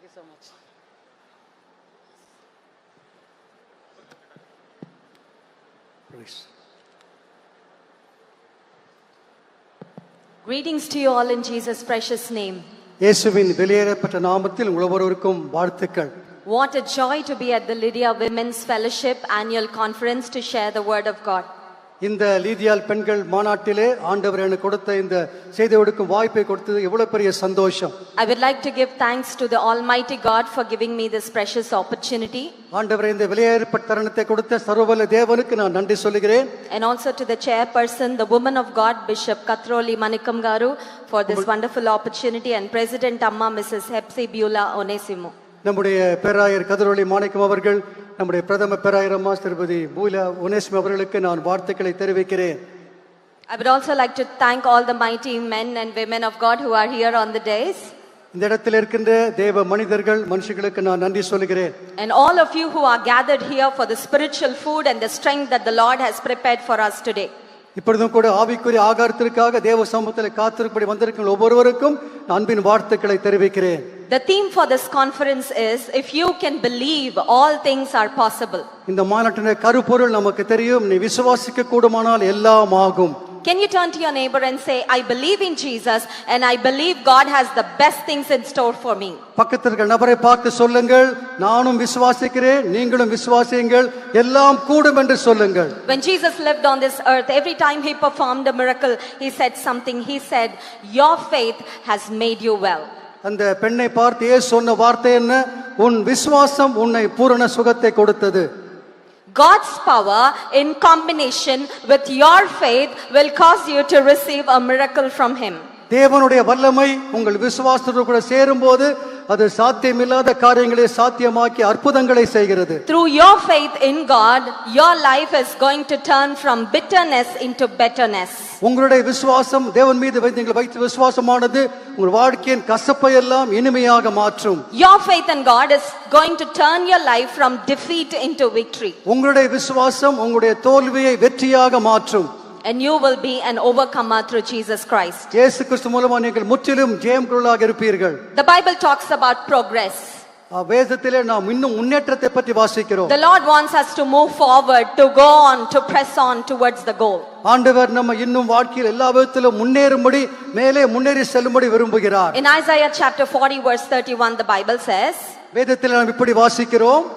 you so much. Praise. Greetings to you all in Jesus' precious name. இயேசுவின் வெளியேறப்பட்ட நாமத்தில் உங்கள் ஒவ்வொருவருக்கும் வாழ்த்துக்கள். What a joy to be at the Lydia Women's Fellowship annual conference to share the word of God. இந்த லீதியால் பெண்கள் மாநாட்டிலே ஆண்டவர் எனக்கு கொடுத்த இந்த செய்தி கொடுக்கும் வாய்ப்பை கொடுத்தது எவ்வளவு பெரிய சந்தோஷம். I would like to give thanks to the Almighty God for giving me this precious opportunity. ஆண்டவர் இந்த வெளியேறப்பட்ட தருணத்தை கொடுத்த சர்வவல்ல தேவனுக்கு நான் நன்றி சொல்கிறேன். And also to the chairperson, the woman of God, Bishop Kathroli Manikam Garu, for this wonderful opportunity, and President Amma Mrs. Hepsi Beulah Onesimo. நம்முடைய பேராயர் கதிரொளி மாணிக்கம் அவர்கள், நம்முடைய பிரதம பேராயர் அம்மா திருப்பதி பூலா ஒனேசிம் அவர்களுக்கு நான் வாழ்த்துக்களை தெரிவிக்கிறேன். I would also like to thank all the mighty men and women of God who are here on the days. இந்த இடத்தில் இருக்கின்ற தேவ மனிதர்கள் மனுஷங்களுக்கு நான் நன்றி சொல்கிறேன். And all of you who are gathered here for the spiritual food and the strength that the Lord has prepared for us today. இப்பொழுதும் கூட ஆவிக்குரிய ஆகாரத்திற்காக தேவ சமூகத்தில் காத்திருப்படி வந்திருக்கிற ஒவ்வொருவருக்கும் அன்பின் வாழ்த்துக்களை தெரிவிக்கிறேன். The theme for this conference is, if you can believe, all things are possible. இந்த மாநாட்டின் கருப்பொருள் நமக்கு தெரியும், நீ விசுவாசிக்க கூடுமானால் எல்லாம் ஆகும். Can you turn to your neighbor and say, I believe in Jesus and I believe God has the best things in store for me. பக்கத்தில் இருக்கிற நபரை பார்த்து சொல்லுங்கள், நானும் விசுவாசிக்கிறேன், நீங்களும் விசுவாசியுங்கள், எல்லாம் கூடும் என்று சொல்லுங்கள். When Jesus lived on this earth, every time he performed a miracle, he said something. He said, your faith has made you well. அந்த பெண்ணை பார்த்து இயேசு சொன்ன வார்த்தை என்ன? உன் விசுவாசம் உன்னை பூரண சுகத்தை கொடுத்தது. God's power in combination with your faith will cause you to receive a miracle from him. தேவனுடைய வல்லமை உங்கள் விசுவாசத்தோடு கூட சேரும்போது அது சாத்தியமில்லாத காரியங்களை சாத்தியமாக்கி அற்புதங்களை செய்கிறது. Through your faith in God, your life is going to turn from bitterness into betterness. உங்களுடைய விசுவாசம் தேவன் மீது நீங்கள் வைத்த விசுவாசமானது உங்கள் வாழ்க்கையின் கசப்பை எல்லாம் இனிமையாக மாற்றும். Your faith in God is going to turn your life from defeat into victory. உங்களுடைய விசுவாசம் உங்களுடைய தோல்வியை வெற்றியாக மாற்றும். And you will be an overcomer through Jesus Christ. இயேசு கிறிஸ்து மூலமாக நீங்கள் முற்றிலும் ஜெயம்குள்ளாக இருப்பீர்கள். The Bible talks about progress. வேதத்திலே நாம் இன்னும் முன்னேற்றத்தை பற்றி வாசிக்கிறோம். The Lord wants us to move forward, to go on, to press on towards the goal. ஆண்டவர் நம்ம இன்னும் வாழ்க்கையில் எல்லா விதத்திலும் முன்னேறும்படி, மேலே முன்னேறி செல்லும்படி விரும்புகிறார். In Isaiah chapter 40 verse 31, the Bible says, வேதத்தில் நாம் இப்படி வாசிக்கிறோம்.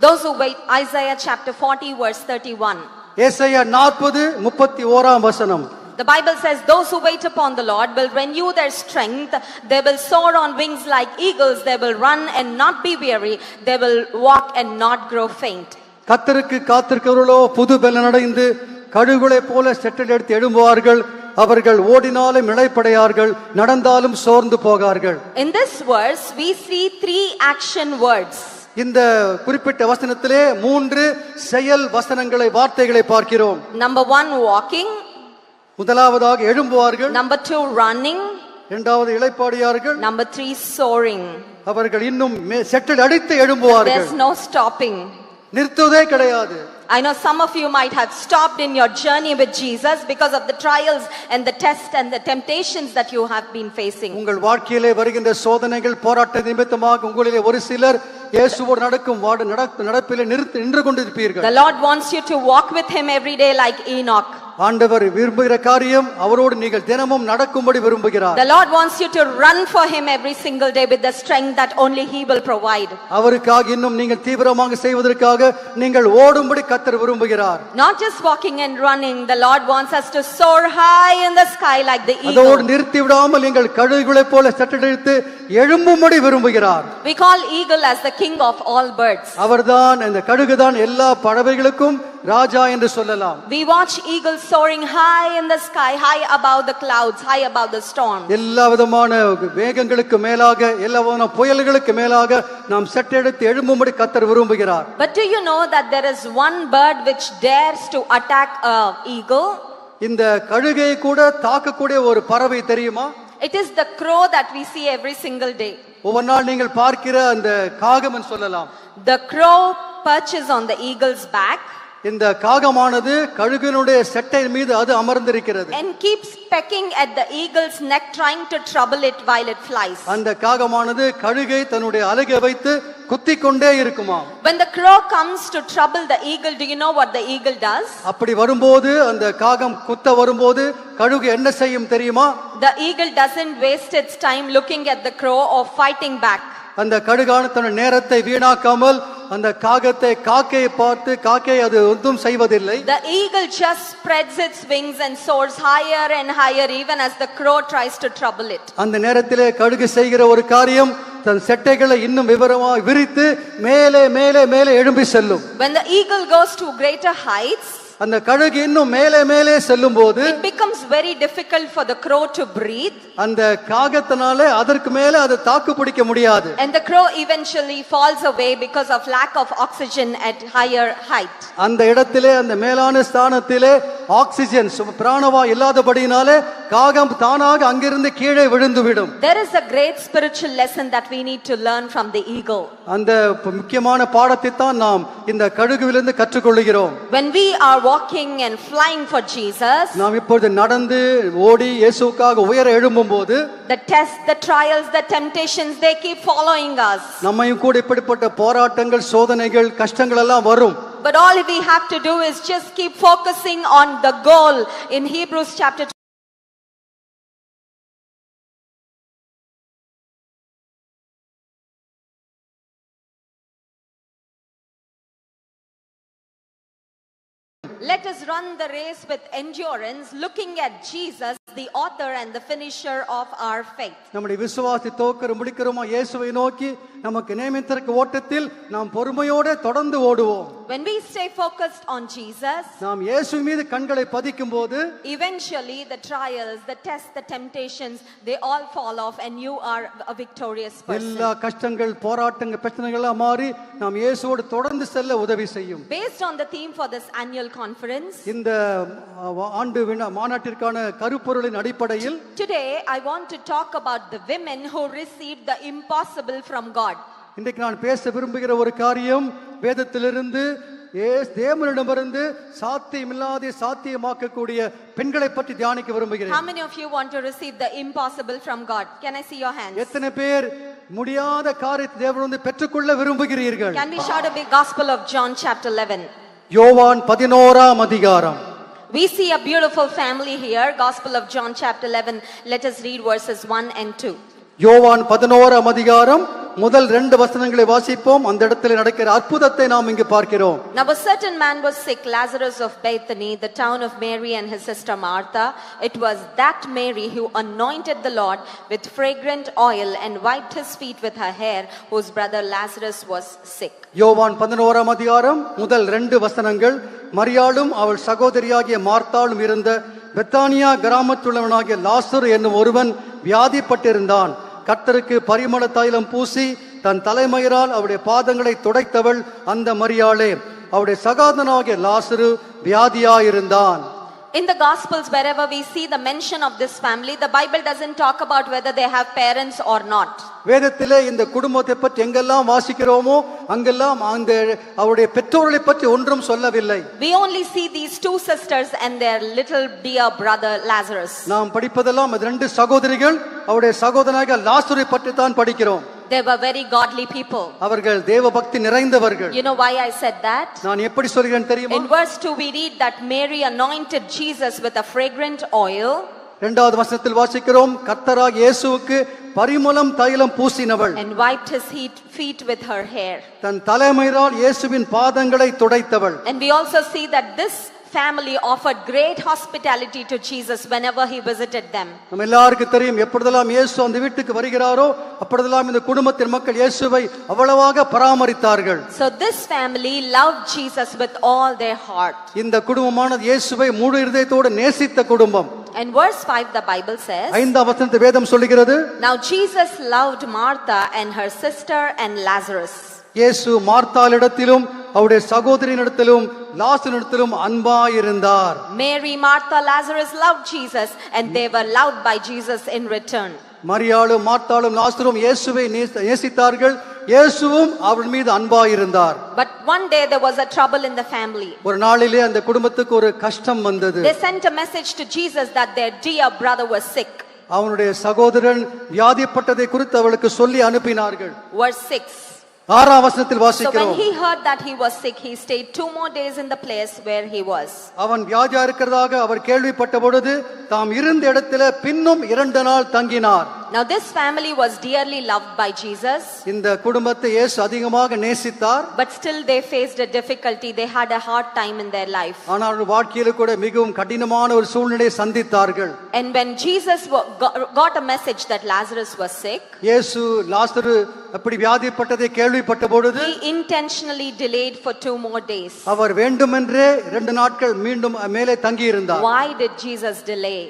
those who wait, Isaiah chapter 40 verse 31. ஏசாயா 40:31 வசனம். The Bible says, those who wait upon the Lord will renew their strength. They will soar on wings like eagles. They will run and not be weary. They will walk and not grow faint. கர்த்தருக்கு காத்திருக்கிறவர்களோ புது பலன் அடைந்து கழுகுகளை போல செட்டல் எடுத்து எழும்புவார்கள். அவர்கள் ஓடினாலும் இளைப்படையார்கள், நடந்தாலும் சோர்ந்து போகார்கள். In this verse we see three action words. இந்த குறிப்பிட்ட வசனத்திலே 3 செயல் வசனங்களை, வார்த்தைகளை பார்க்கிறோம். Number 1, walking. முதலாவதாக எழும்புவார்கள். Number 2, running. இரண்டாவது இளைப்பாடியார்கள். Number 3, soaring. அவர்கள் இன்னும் செட்டில் அடித்து எழும்புவார்கள். There's no stopping. நிறுத்துவதே கிடையாது. I know some of you might have stopped in your journey with Jesus because of the trials and the tests and the temptations that you have been facing. உங்கள் வாழ்க்கையிலே வருகின்ற சோதனைகள், போராட்ட நிமித்தமாக உங்களிலே ஒரு சிலர் இயேசுவோடு நடக்கும் நடப்பிலே நின்று கொண்டிருப்பீர்கள். The Lord wants you to walk with him every day like Enoch. ஆண்டவர் விரும்புகிற காரியம் அவரோடு நீங்கள் தினமும் நடக்கும்படி விரும்புகிறார். The Lord wants you to run for him every single day with the strength that only he will provide. அவருக்காக இன்னும் நீங்கள் தீவிரமாக செய்வதற்காக நீங்கள் ஓடும்படி கர்த்தர் விரும்புகிறார். Not just walking and running, the Lord wants us to soar high in the sky like the eagle. அதோடு நிறுத்தி விடாமல் நீங்கள் கழுகுகளைப் போல செட்டெடுத்து எழும்பும்படி விரும்புகிறார். We call eagle as the king of all birds. அவர்தான், இந்த கழுகுதான் எல்லா பறவைகளுக்கும் ராஜா என்று சொல்லலாம். We watch eagles soaring high in the sky, high above the clouds, high above the storm. எல்லா விதமான வேகங்களுக்கு மேலாக, எல்லா விதமான புயல்களுக்கு மேலாக நாம் செட்டெடுத்து எழும்பும்படி கர்த்தர் விரும்புகிறார். But do you know that there is one bird which dares to attack an eagle? இந்த கழுகை கூட தாக்கக்கூடிய ஒரு பறவை தெரியுமா? It is the crow that we see every single day. ஒவ்வொரு நாள் நீங்கள் பார்க்கிற அந்த காகம் என்று சொல்லலாம். The crow perches on the eagle's back. இந்த காகமானது கழுகினுடைய செட்டை மீது அது அமர்ந்திருக்கிறது. and keeps pecking at the eagle's neck, trying to trouble it while it flies. அந்த காகமானது கழுகை தன்னுடைய அலகை வைத்து குத்திக் கொண்டே இருக்குமா. When the crow comes to trouble the eagle, do you know what the eagle does? அப்படி வரும்போது அந்த காகம் குத்த வரும்போது கழுகு என்ன செய்யும் தெரியுமா? The eagle doesn't waste its time looking at the crow or fighting back. அந்த கழுகான தன் நேரத்தை வீணாக்காமல் அந்த காக்கையை பார்த்து காக்கை அது ஒன்றும் செய்வதில்லை. The eagle just spreads its wings and soars higher and higher even as the crow tries to trouble it. அந்த நேரத்திலே கழுகு செய்கிற ஒரு காரியம் தன் செட்டைகளை இன்னும் விவரமாக விரித்து மேலே மேலே மேலே எழும்பி செல்லும். When the eagle goes to greater heights, அந்த கழுகு இன்னும் மேலே மேலே செல்லும் போது it becomes very difficult for the crow to breathe. அந்த காகத்தினாலே அதற்கு மேலே அது தாக்கு பிடிக்க முடியாது. And the crow eventually falls away because of lack of oxygen at higher height. அந்த இடத்திலே அந்த மேலான ஸ்தானத்திலே ஆக்சிஜன் பிராணவா இல்லாதபடியினாலே காகம் தானாக அங்கிருந்து கீழே விழுந்து விடும். There is a great spiritual lesson that we need to learn from the eagle. அந்த முக்கியமான பாடத்தை தான் நாம் இந்த கழுகுவிலிருந்து கற்றுக்கொள்கிறோம். When we are walking and flying for Jesus, நாம் இப்பொழுது நடந்து ஓடி இயேசுவுக்காக உயர எழும்பும்போது the tests, the trials, the temptations, they keep following us. நம்மையும் கூட இப்படிப்பட்ட போராட்டங்கள் சோதனைகள் கஷ்டங்கள் எல்லாம் வரும். But all we have to do is just keep focusing on the goal. In Hebrews chapter 2, let us run the race with endurance, looking at Jesus, the author and the finisher of our faith. நம்முடைய விசுவாசத்தை துவக்கற முடிக்கிறோமா இயேசுவை நோக்கி நமக்கு நியமித்திருக்கிற ஓட்டத்தில் நாம் பொறுமையோடு தொடர்ந்து ஓடுவோம். When we stay focused on Jesus, நாம் இயேசு மீது கண்களை பதிக்கும்போது eventually the trials, the tests, the temptations, they all fall off and you are a victorious person. எல்லா கஷ்டங்கள் போராட்டங்கள் பிரச்சனைகள் எல்லாம் மாறி நாம் இயேசுவோடு தொடர்ந்து செல்ல உதவி செய்யும். Based on the theme for this annual conference, இந்த ஆண்டு மாநாட்டிற்கான கருப்பொருளின் அடிப்படையில் today I want to talk about the women who received the impossible from God. இன்றைக்கு நான் பேச விரும்புகிற ஒரு காரியம் வேதத்திலிருந்து தேவனிடமிருந்து சாத்தியமில்லாத சாத்தியமாக்கக்கூடிய பெண்களை பற்றி தியானிக்க விரும்புகிறேன். How many of you want to receive the impossible from God? Can I see your hands? எத்தனை பேர் முடியாத காரியத்தை தேவனிடமிருந்து பெற்றுக்கொள்ள விரும்புகிறீர்கள்? Can we shout a big Gospel of John chapter 11? யோவான் 11ஆம் அதிகாரம். We see a beautiful family here. Gospel of John chapter 11. Let us read verses 1 and 2. யோவான் 11ஆம் அதிகாரம் முதல் 2 வசனங்களை வாசிப்போம். அந்த இடத்தில் நடக்கிற அற்புதத்தை நாம் இங்கு பார்க்கிறோம். Now a certain man was sick, Lazarus of Bethany, the town of Mary and his sister Martha. It was that Mary who anointed the Lord with fragrant oil and wiped his feet with her hair, whose brother Lazarus was sick. யோவான் 11ஆம் அதிகாரம் முதல் 2 வசனங்கள். மரியாளும் அவள் சகோதரியாகிய மார்த்தாளும் இருந்த பெத்தானியா கிராமத்துள்ளவனாகிய லாசரு என்னும் ஒருவன் வியாதிப்பட்டிருந்தான். கர்த்தருக்கு பரிமள தைலம் பூசி தன் தலைமயிரால் அவருடைய பாதங்களை துடைத்தவள் அந்த மரியாளே. அவருடைய சகோதரனாகிய லாசரு வியாதியாயிருந்தான். In the Gospels, wherever we see the mention of this family, the Bible doesn't talk about whether they have parents or not. வேதத்திலே இந்த குடும்பத்தை பற்றி எங்கெல்லாம் வாசிக்கிறோமோ அங்கெல்லாம் அந்த அவருடைய பெற்றோர்களை பற்றி ஒன்றும் சொல்லவில்லை. We only see these two sisters and their little dear brother Lazarus. நாம் படிப்பதெல்லாம் அந்த 2 சகோதரிகள் அவருடைய சகோதரனாகிய லாசரை பற்றி தான் படிக்கிறோம். They were very godly people. அவர்கள் தேவபக்தி நிறைந்தவர்கள். You know why I said that? நான் எப்படி சொல்கிறேன் தெரியுமா? In verse 2 we read that Mary anointed Jesus with a fragrant oil. 2வது வசனத்தில் வாசிக்கிறோம் கர்த்தராகிய இயேசுவுக்கு பரிமளம் தைலம் பூசினவள் and wiped his feet with her hair. தன் தலைமயிரால் இயேசுவின் பாதங்களை துடைத்தவள். And we also see that this family offered great hospitality to Jesus whenever he visited them. நம்ம எல்லாருக்கும் தெரியும் எப்பொழுதெல்லாம் இயேசு அந்த வீட்டுக்கு வருகிறாரோ அப்பொழுதெல்லாம் இந்த குடும்பத்தின் மக்கள் இயேசுவை அவ்வளவாக பராமரித்தார்கள். So this family loved Jesus with all their heart. இந்த குடும்பமானது இயேசுவை முழு இதயத்தோடு நேசித்த குடும்பம். And verse 5 the Bible says, 5ஆம் வசனத்தில் வேதம் சொல்லுகிறது, now Jesus loved Martha and her sister and Lazarus. இயேசு மார்த்தாளிடத்திலும் அவருடைய சகோதரியினிடத்திலும் லாசரிடத்திலும் அன்பாயிருந்தார். Mary, Martha, Lazarus loved Jesus and they were loved by Jesus in return. மரியாளும் மார்த்தாளும் லாசரும் இயேசுவை நேசித்தார்கள். இயேசுவும் அவர்கள் மீது அன்பாயிருந்தார். But one day there was a trouble in the family. ஒரு நாளிலே அந்த குடும்பத்துக்கு ஒரு கஷ்டம் வந்தது. They sent a message to Jesus that their dear brother was sick. அவனுடைய சகோதரன் வியாதிப்பட்டதை குறித்து அவளுக்கு சொல்லி அனுப்பினார்கள். Verse 6. 6ஆம் வசனத்தில் So வாசிக்கிறோம். when he heard that he was sick, he stayed 2 more days in the place where he was. அவன் வியாதியா இருக்கிறதாக அவர் கேள்விப்பட்ட பொழுது தாம் இருந்த இடத்திலே பின்னும் 2 நாள் தங்கினார். Now this family was dearly loved by Jesus. இந்த குடும்பத்தை இயேசு அதிகமாக நேசித்தார். But still they faced a difficulty. They had a hard time in their life. ஆனால் வாழ்க்கையில கூட மிகவும் கடினமான ஒரு சூழ்நிலையை சந்தித்தார்கள். And when Jesus got a message that Lazarus was sick, இயேசு லாசரு அப்படி வியாதிப்பட்டதை கேள்விப்பட்ட பொழுது he intentionally delayed for 2 more days. அவர் வேண்டுமென்றே 2 நாட்கள் மீண்டும் மேலே தங்கி இருந்தார். Why did Jesus delay?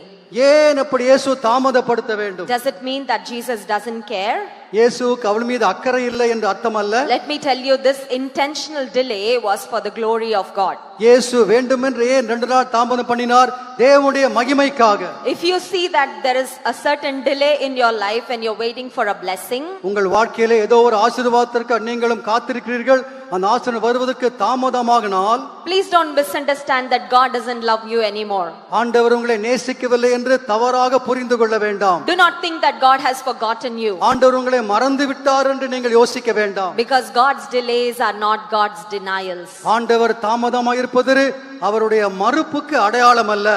ஏன் அப்படி இயேசு தாமதப்படுத்த வேண்டும்? Does it mean that Jesus doesn't care? இயேசுவுக்கு அவள் மீது அக்கறை இல்லை என்று அர்த்தம் அல்ல. Let me tell you, this intentional delay was for the glory of God. இயேசு வேண்டுமென்றே 2 நாள் தாமதம் பண்ணினார் தேவனுடைய மகிமைக்காக. If you see that there is a certain delay in your life and you're waiting for a blessing, உங்கள் வாழ்க்கையிலே ஏதோ ஒரு ஆசீர்வாதத்திற்கு நீங்களும் காத்திருக்கிறீர்கள், அந்த ஆசீர்வாதம் வருவதற்கு தாமதமாகினால் please don't misunderstand that God doesn't love you anymore. ஆண்டவர் உங்களை நேசிக்கவில்லை என்று தவறாக புரிந்து கொள்ள வேண்டாம். Do not think that God has forgotten you. ஆண்டவர் உங்களை மறந்து விட்டார் என்று நீங்கள் யோசிக்க வேண்டாம். Because God's delays are not God's denials. ஆண்டவர் தாமதமாக இருப்பது அவருடைய மறுப்புக்கு அடையாளம் அல்ல.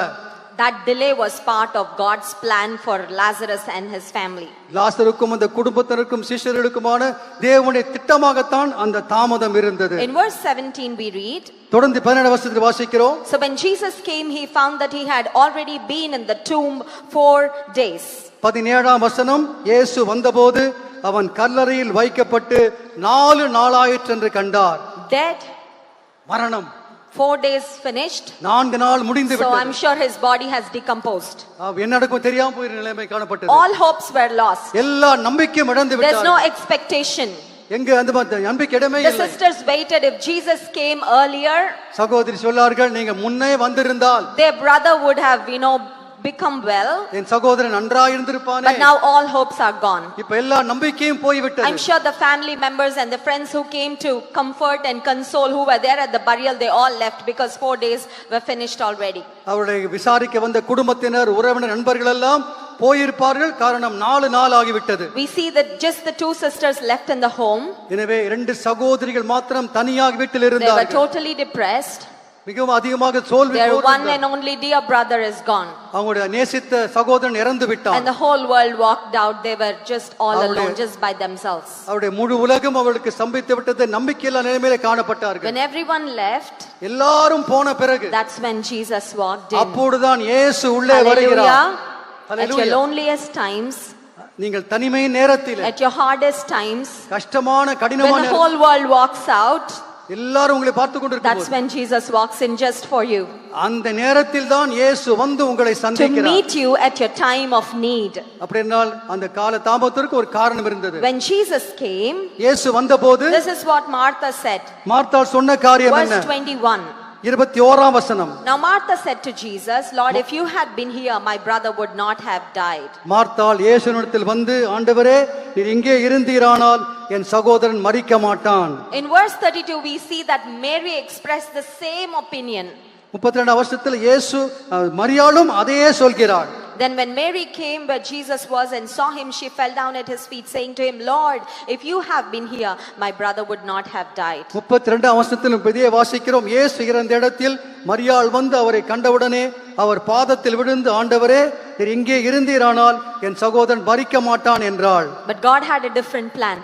That delay was part of God's plan for Lazarus and his family. லாசருக்கும் அந்த குடும்பத்தினருக்கும் சீஷர்களுக்குமான தேவனுடைய திட்டமாகத்தான் அந்த தாமதம் இருந்தது. In verse 17 we read, தொடர்ந்து 17 வசனத்தில் வாசிக்கிறோம். so when Jesus came, he found that he had already been in the tomb 4 days. 17ஆம் வசனம், இயேசு வந்தபோது அவன் கல்லறையில் வைக்கப்பட்டு 4 நாளாயிற்று என்று கண்டார். Dead, மரணம். 4 days finished. 4 நாள் முடிந்து So விட்டது. I'm sure his body has decomposed. என்ன நடக்கும் தெரியாம போய் நிலைமை காணப்பட்டது. All hopes were lost. எல்லா நம்பிக்கையும் இழந்து There's விட்டார். no expectation. எங்க அந்த நம்பிக்கை இடமே The இல்லை. sisters waited. If Jesus came earlier, சகோதரி சொன்னார்கள், நீங்க முன்னே வந்திருந்தால் their brother would have, become well. என் சகோதரன் நன்றாக இருந்திருப்பானே. But now all hopes are gone. இப்ப எல்லா நம்பிக்கையும் போய் விட்டது. I'm sure the family members and the friends who came to comfort and console, who were there at the burial, they all left because 4 days were finished already. அவரை விசாரிக்க வந்த குடும்பத்தினர், உறவினர், நண்பர்கள் எல்லாம் போயிருப்பார்கள். காரணம் 4 நாள் ஆகிவிட்டது. We see that just the 2 sisters left in the home. எனவே 2 சகோதரிகள் மாத்திரம் தனியாக வீட்டில் They were இருந்தார்கள். totally depressed. மிகவும் அதிகமாக சோல்வி Their போயிருந்தார்கள். one and only dear brother is gone. அவங்களுடைய நேசித்த சகோதரன் இறந்து விட்டான். And the whole world walked out. They were just all alone, just by themselves. அவருடைய முழு உலகம் அவளுக்கு சம்பித்து விட்டது. நம்பிக்கையில்லா நிலைமையில காணப்பட்டார்கள். When everyone left, எல்லாரும் போன பிறகு that's when Jesus walked in. அப்பொழுதுதான் இயேசு உள்ளே வருகிறார். At your loneliest times, நீங்கள் தனிமையின் நேரத்தில், at your hardest times, கஷ்டமான when கடினமான the whole world walks out, எல்லாரும் உங்களை பார்த்து that's கொண்டிருக்கும் when Jesus walks in just for you. அந்த நேரத்தில் தான் இயேசு வந்து உங்களை To சந்திக்கிறார். meet you at your time of need. அப்படினால் அந்த கால தாமதத்திற்கு ஒரு காரணம் இருந்தது. When Jesus came, இயேசு வந்தபோது this is what Martha said. மார்த்தாள் சொன்ன காரியம் Verse என்ன? 21. 21ஆம் வசனம். Now Martha said to Jesus, Lord, if you had been here, my brother would not have died. மார்த்தாள் இயேசுவினிடத்தில் வந்து, ஆண்டவரே, நீர் இங்கே இருந்தீரானால் என் சகோதரன் மரிக்க மாட்டான். In verse 32 we see that Mary expressed the same opinion. 32ஆம் வசனத்தில் இயேசு மரியாளும் அதையே சொல்கிறார். Then when Mary came where Jesus was and saw him, she fell down at his feet, saying to him, Lord, if you have been here, my brother would not have died. 32ஆம் வசனத்தில் இதையே வாசிக்கிறோம். இயேசு இருந்த இடத்தில் மரியாள் வந்து அவரை கண்டவுடனே அவர் பாதத்தில் விழுந்து, ஆண்டவரே, நீர் இங்கே இருந்தீரானால் என் சகோதரன் மரிக்க மாட்டான் என்றாள். But God had a different plan.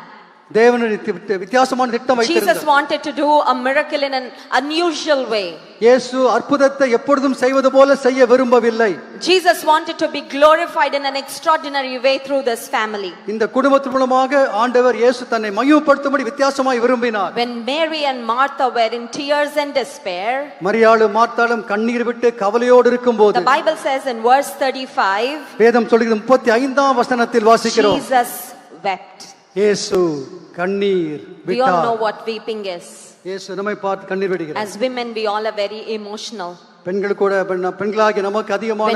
தேவனுடைய வித்தியாசமான திட்டம் Jesus வைத்திருந்தார். wanted to do a miracle in an unusual way. இயேசு அற்புதத்தை எப்பொழுதும் செய்வது போல செய்ய விரும்பவில்லை. Jesus wanted to be glorified in an extraordinary way through this family. இந்த குடும்பத்தின் மூலமாக ஆண்டவர் இயேசு தன்னை மகிமைப்படுத்தும்படி வித்தியாசமாய் விரும்பினார். When Mary and Martha were in tears and despair, மரியாளும் மார்த்தாளும் கண்ணீர் விட்டு கவலையோடு இருக்கும்போது, the Bible says in verse 35, வேதம் சொல்கிறது 35ஆம் வசனத்தில் வாசிக்கிறோம், Jesus wept. இயேசு கண்ணீர் We all know விட்டார். what weeping is. இயேசு நம்மை பார்த்து கண்ணீர் விடுகிறார். As women, we all are very emotional. பெண்கள் கூட பெண்களாகி நமக்கு அதிகமான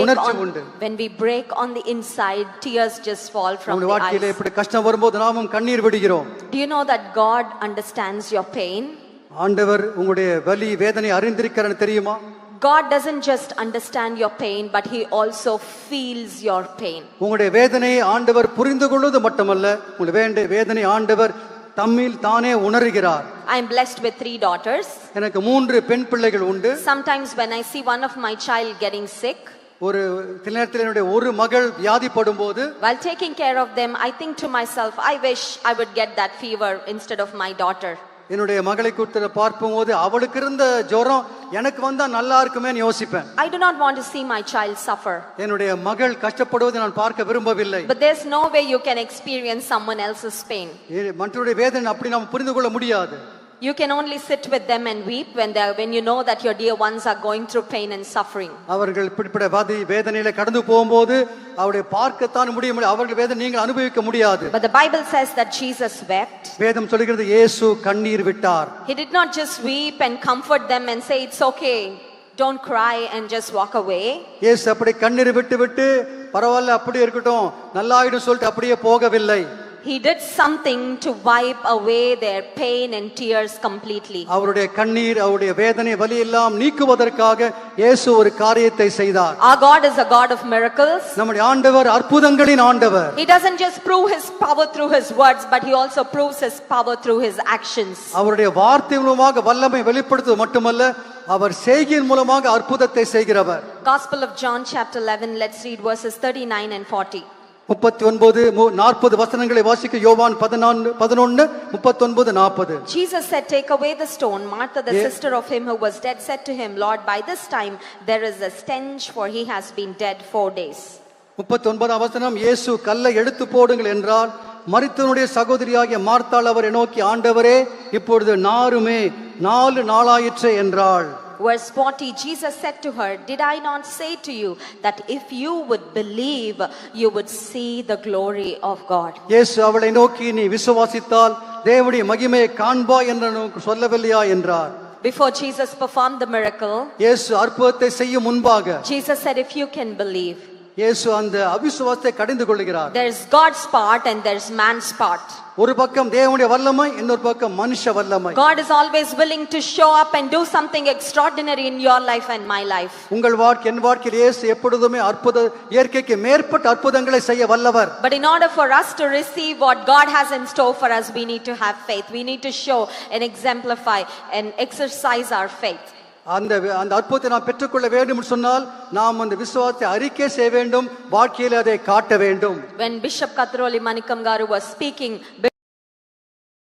உணர்ச்சி உண்டு. When we break on the inside, tears just fall from நம்முடைய the வாழ்க்கையிலே eyes. இப்படி கஷ்டம் வரும்போது நாமும் கண்ணீர் விடுகிறோம். Do you know that God understands your pain? ஆண்டவர் உங்களுடைய வலி வேதனை அறிந்திருக்கிறான்னு தெரியுமா? God doesn't just understand your pain, but he also feels your pain. உங்களுடைய வேதனையை ஆண்டவர் புரிந்து கொள்வது மட்டுமல்ல, உங்களுடைய வேதனை ஆண்டவர் தம்மில் தானே உணர்கிறார். I am blessed with 3 daughters. எனக்கு 3 பெண் பிள்ளைகள் உண்டு. Sometimes when I see one of my child getting sick, ஒரு சில நேரத்தில் என்னுடைய ஒரு மகள் வியாதிப்படும் போது, while taking care of them, I think to myself, I wish I would get that fever instead of my daughter. என்னுடைய மகளை குறித்து பார்க்கும்போது அவளுக்கு இருந்த ஜுரம் எனக்கு வந்தா நல்லா இருக்குமேன்னு யோசிப்பேன். I do not want to see my child suffer. என்னுடைய மகள் கஷ்டப்படுவதை நான் பார்க்க விரும்பவில்லை. But there's no way you can experience someone else's pain. மற்றவருடைய வேதனை அப்படி நாம் புரிந்து கொள்ள முடியாது. You can only sit with them and weep when you know that your dear ones are going through pain and suffering. அவர்கள் இப்படிப்பட்ட வேதனையில கடந்து போகும்போது அவருடைய பார்க்கத்தான் முடியும், அவர்கள் வேதனை நீங்கள் அனுபவிக்க முடியாது. But the Bible says that Jesus wept. வேதம் சொல்கிறது இயேசு கண்ணீர் விட்டார். He did not just weep and comfort them and say it's okay, don't cry and just walk away. இயேசு அப்படி கண்ணீர் விட்டு பரவாயில்லை அப்படியே இருக்கட்டும் நல்லாயிடும் சொல்லிட்டு அப்படியே போகவில்லை. He did something to wipe away their pain and tears completely. அவருடைய கண்ணீர் அவருடைய வேதனை வலி எல்லாம் நீக்குவதற்காக இயேசு ஒரு காரியத்தை செய்தார். Our God is a God of miracles. நம்முடைய ஆண்டவர் அற்புதங்களின் ஆண்டவர். He doesn't just prove his power through his words, but he also proves his power through his actions. அவருடைய வார்த்தை மூலமாக வல்லமை வெளிப்படுத்துவது மட்டுமல்ல, அவர் செய்கையின் மூலமாக அற்புதத்தை செய்கிறவர். Gospel of John chapter 11, let's read verses 39 and 40. 39-40 வசனங்களை வாசிக்க. யோவான் 11:39-40. Jesus said, take away the stone. Martha, the sister of him who was dead, said to him, Lord, by this time there is a stench, for he has been dead 4 days. 39 வசனம், இயேசு கல்லை எடுத்து போடுங்கள் என்றால், மரித்தவனுடைய சகோதரியாகிய மார்த்தாள் அவரை நோக்கி, ஆண்டவரே இப்பொழுது நாருமே 4 நாளாயிற்றே என்றாள். Verse 40, Jesus said to her, did I not say to you that if you would believe, you would see the glory of God? இயேசு அவளை நோக்கி, நீ விசுவாசித்தால் தேவனுடைய மகிமையை காண்பாய் என்று சொல்லவில்லையா என்றார். Before Jesus performed the miracle, இயேசு அற்புதத்தை செய்யும் முன்பாக Jesus said, if you can believe. இயேசு அந்த அவிசுவாசத்தை கடிந்து கொள்கிறார். There's God's part and there's man's part. ஒரு பக்கம் தேவனுடைய வல்லமை, இன்னொரு பக்கம் மனுஷ வல்லமை. God is always willing to show up and do something extraordinary in your life and my life. உங்கள் என் வாழ்க்கையில் இயேசு எப்பொழுதுமே இயற்கைக்கு மேற்பட்ட அற்புதங்களை செய்ய வல்லவர். But in order for us to receive what God has in store for us, we need to have faith. We need to show and exemplify and exercise our faith. அந்த அற்புதத்தை நாம் பெற்றுக்கொள்ள வேண்டும் என்று சொன்னால் நாம் அந்த விசுவாசத்தை அறிக்கை செய்ய வேண்டும், வாழ்க்கையில் அதை காட்ட வேண்டும். When Bishop Kathroli Manikam Garu was speaking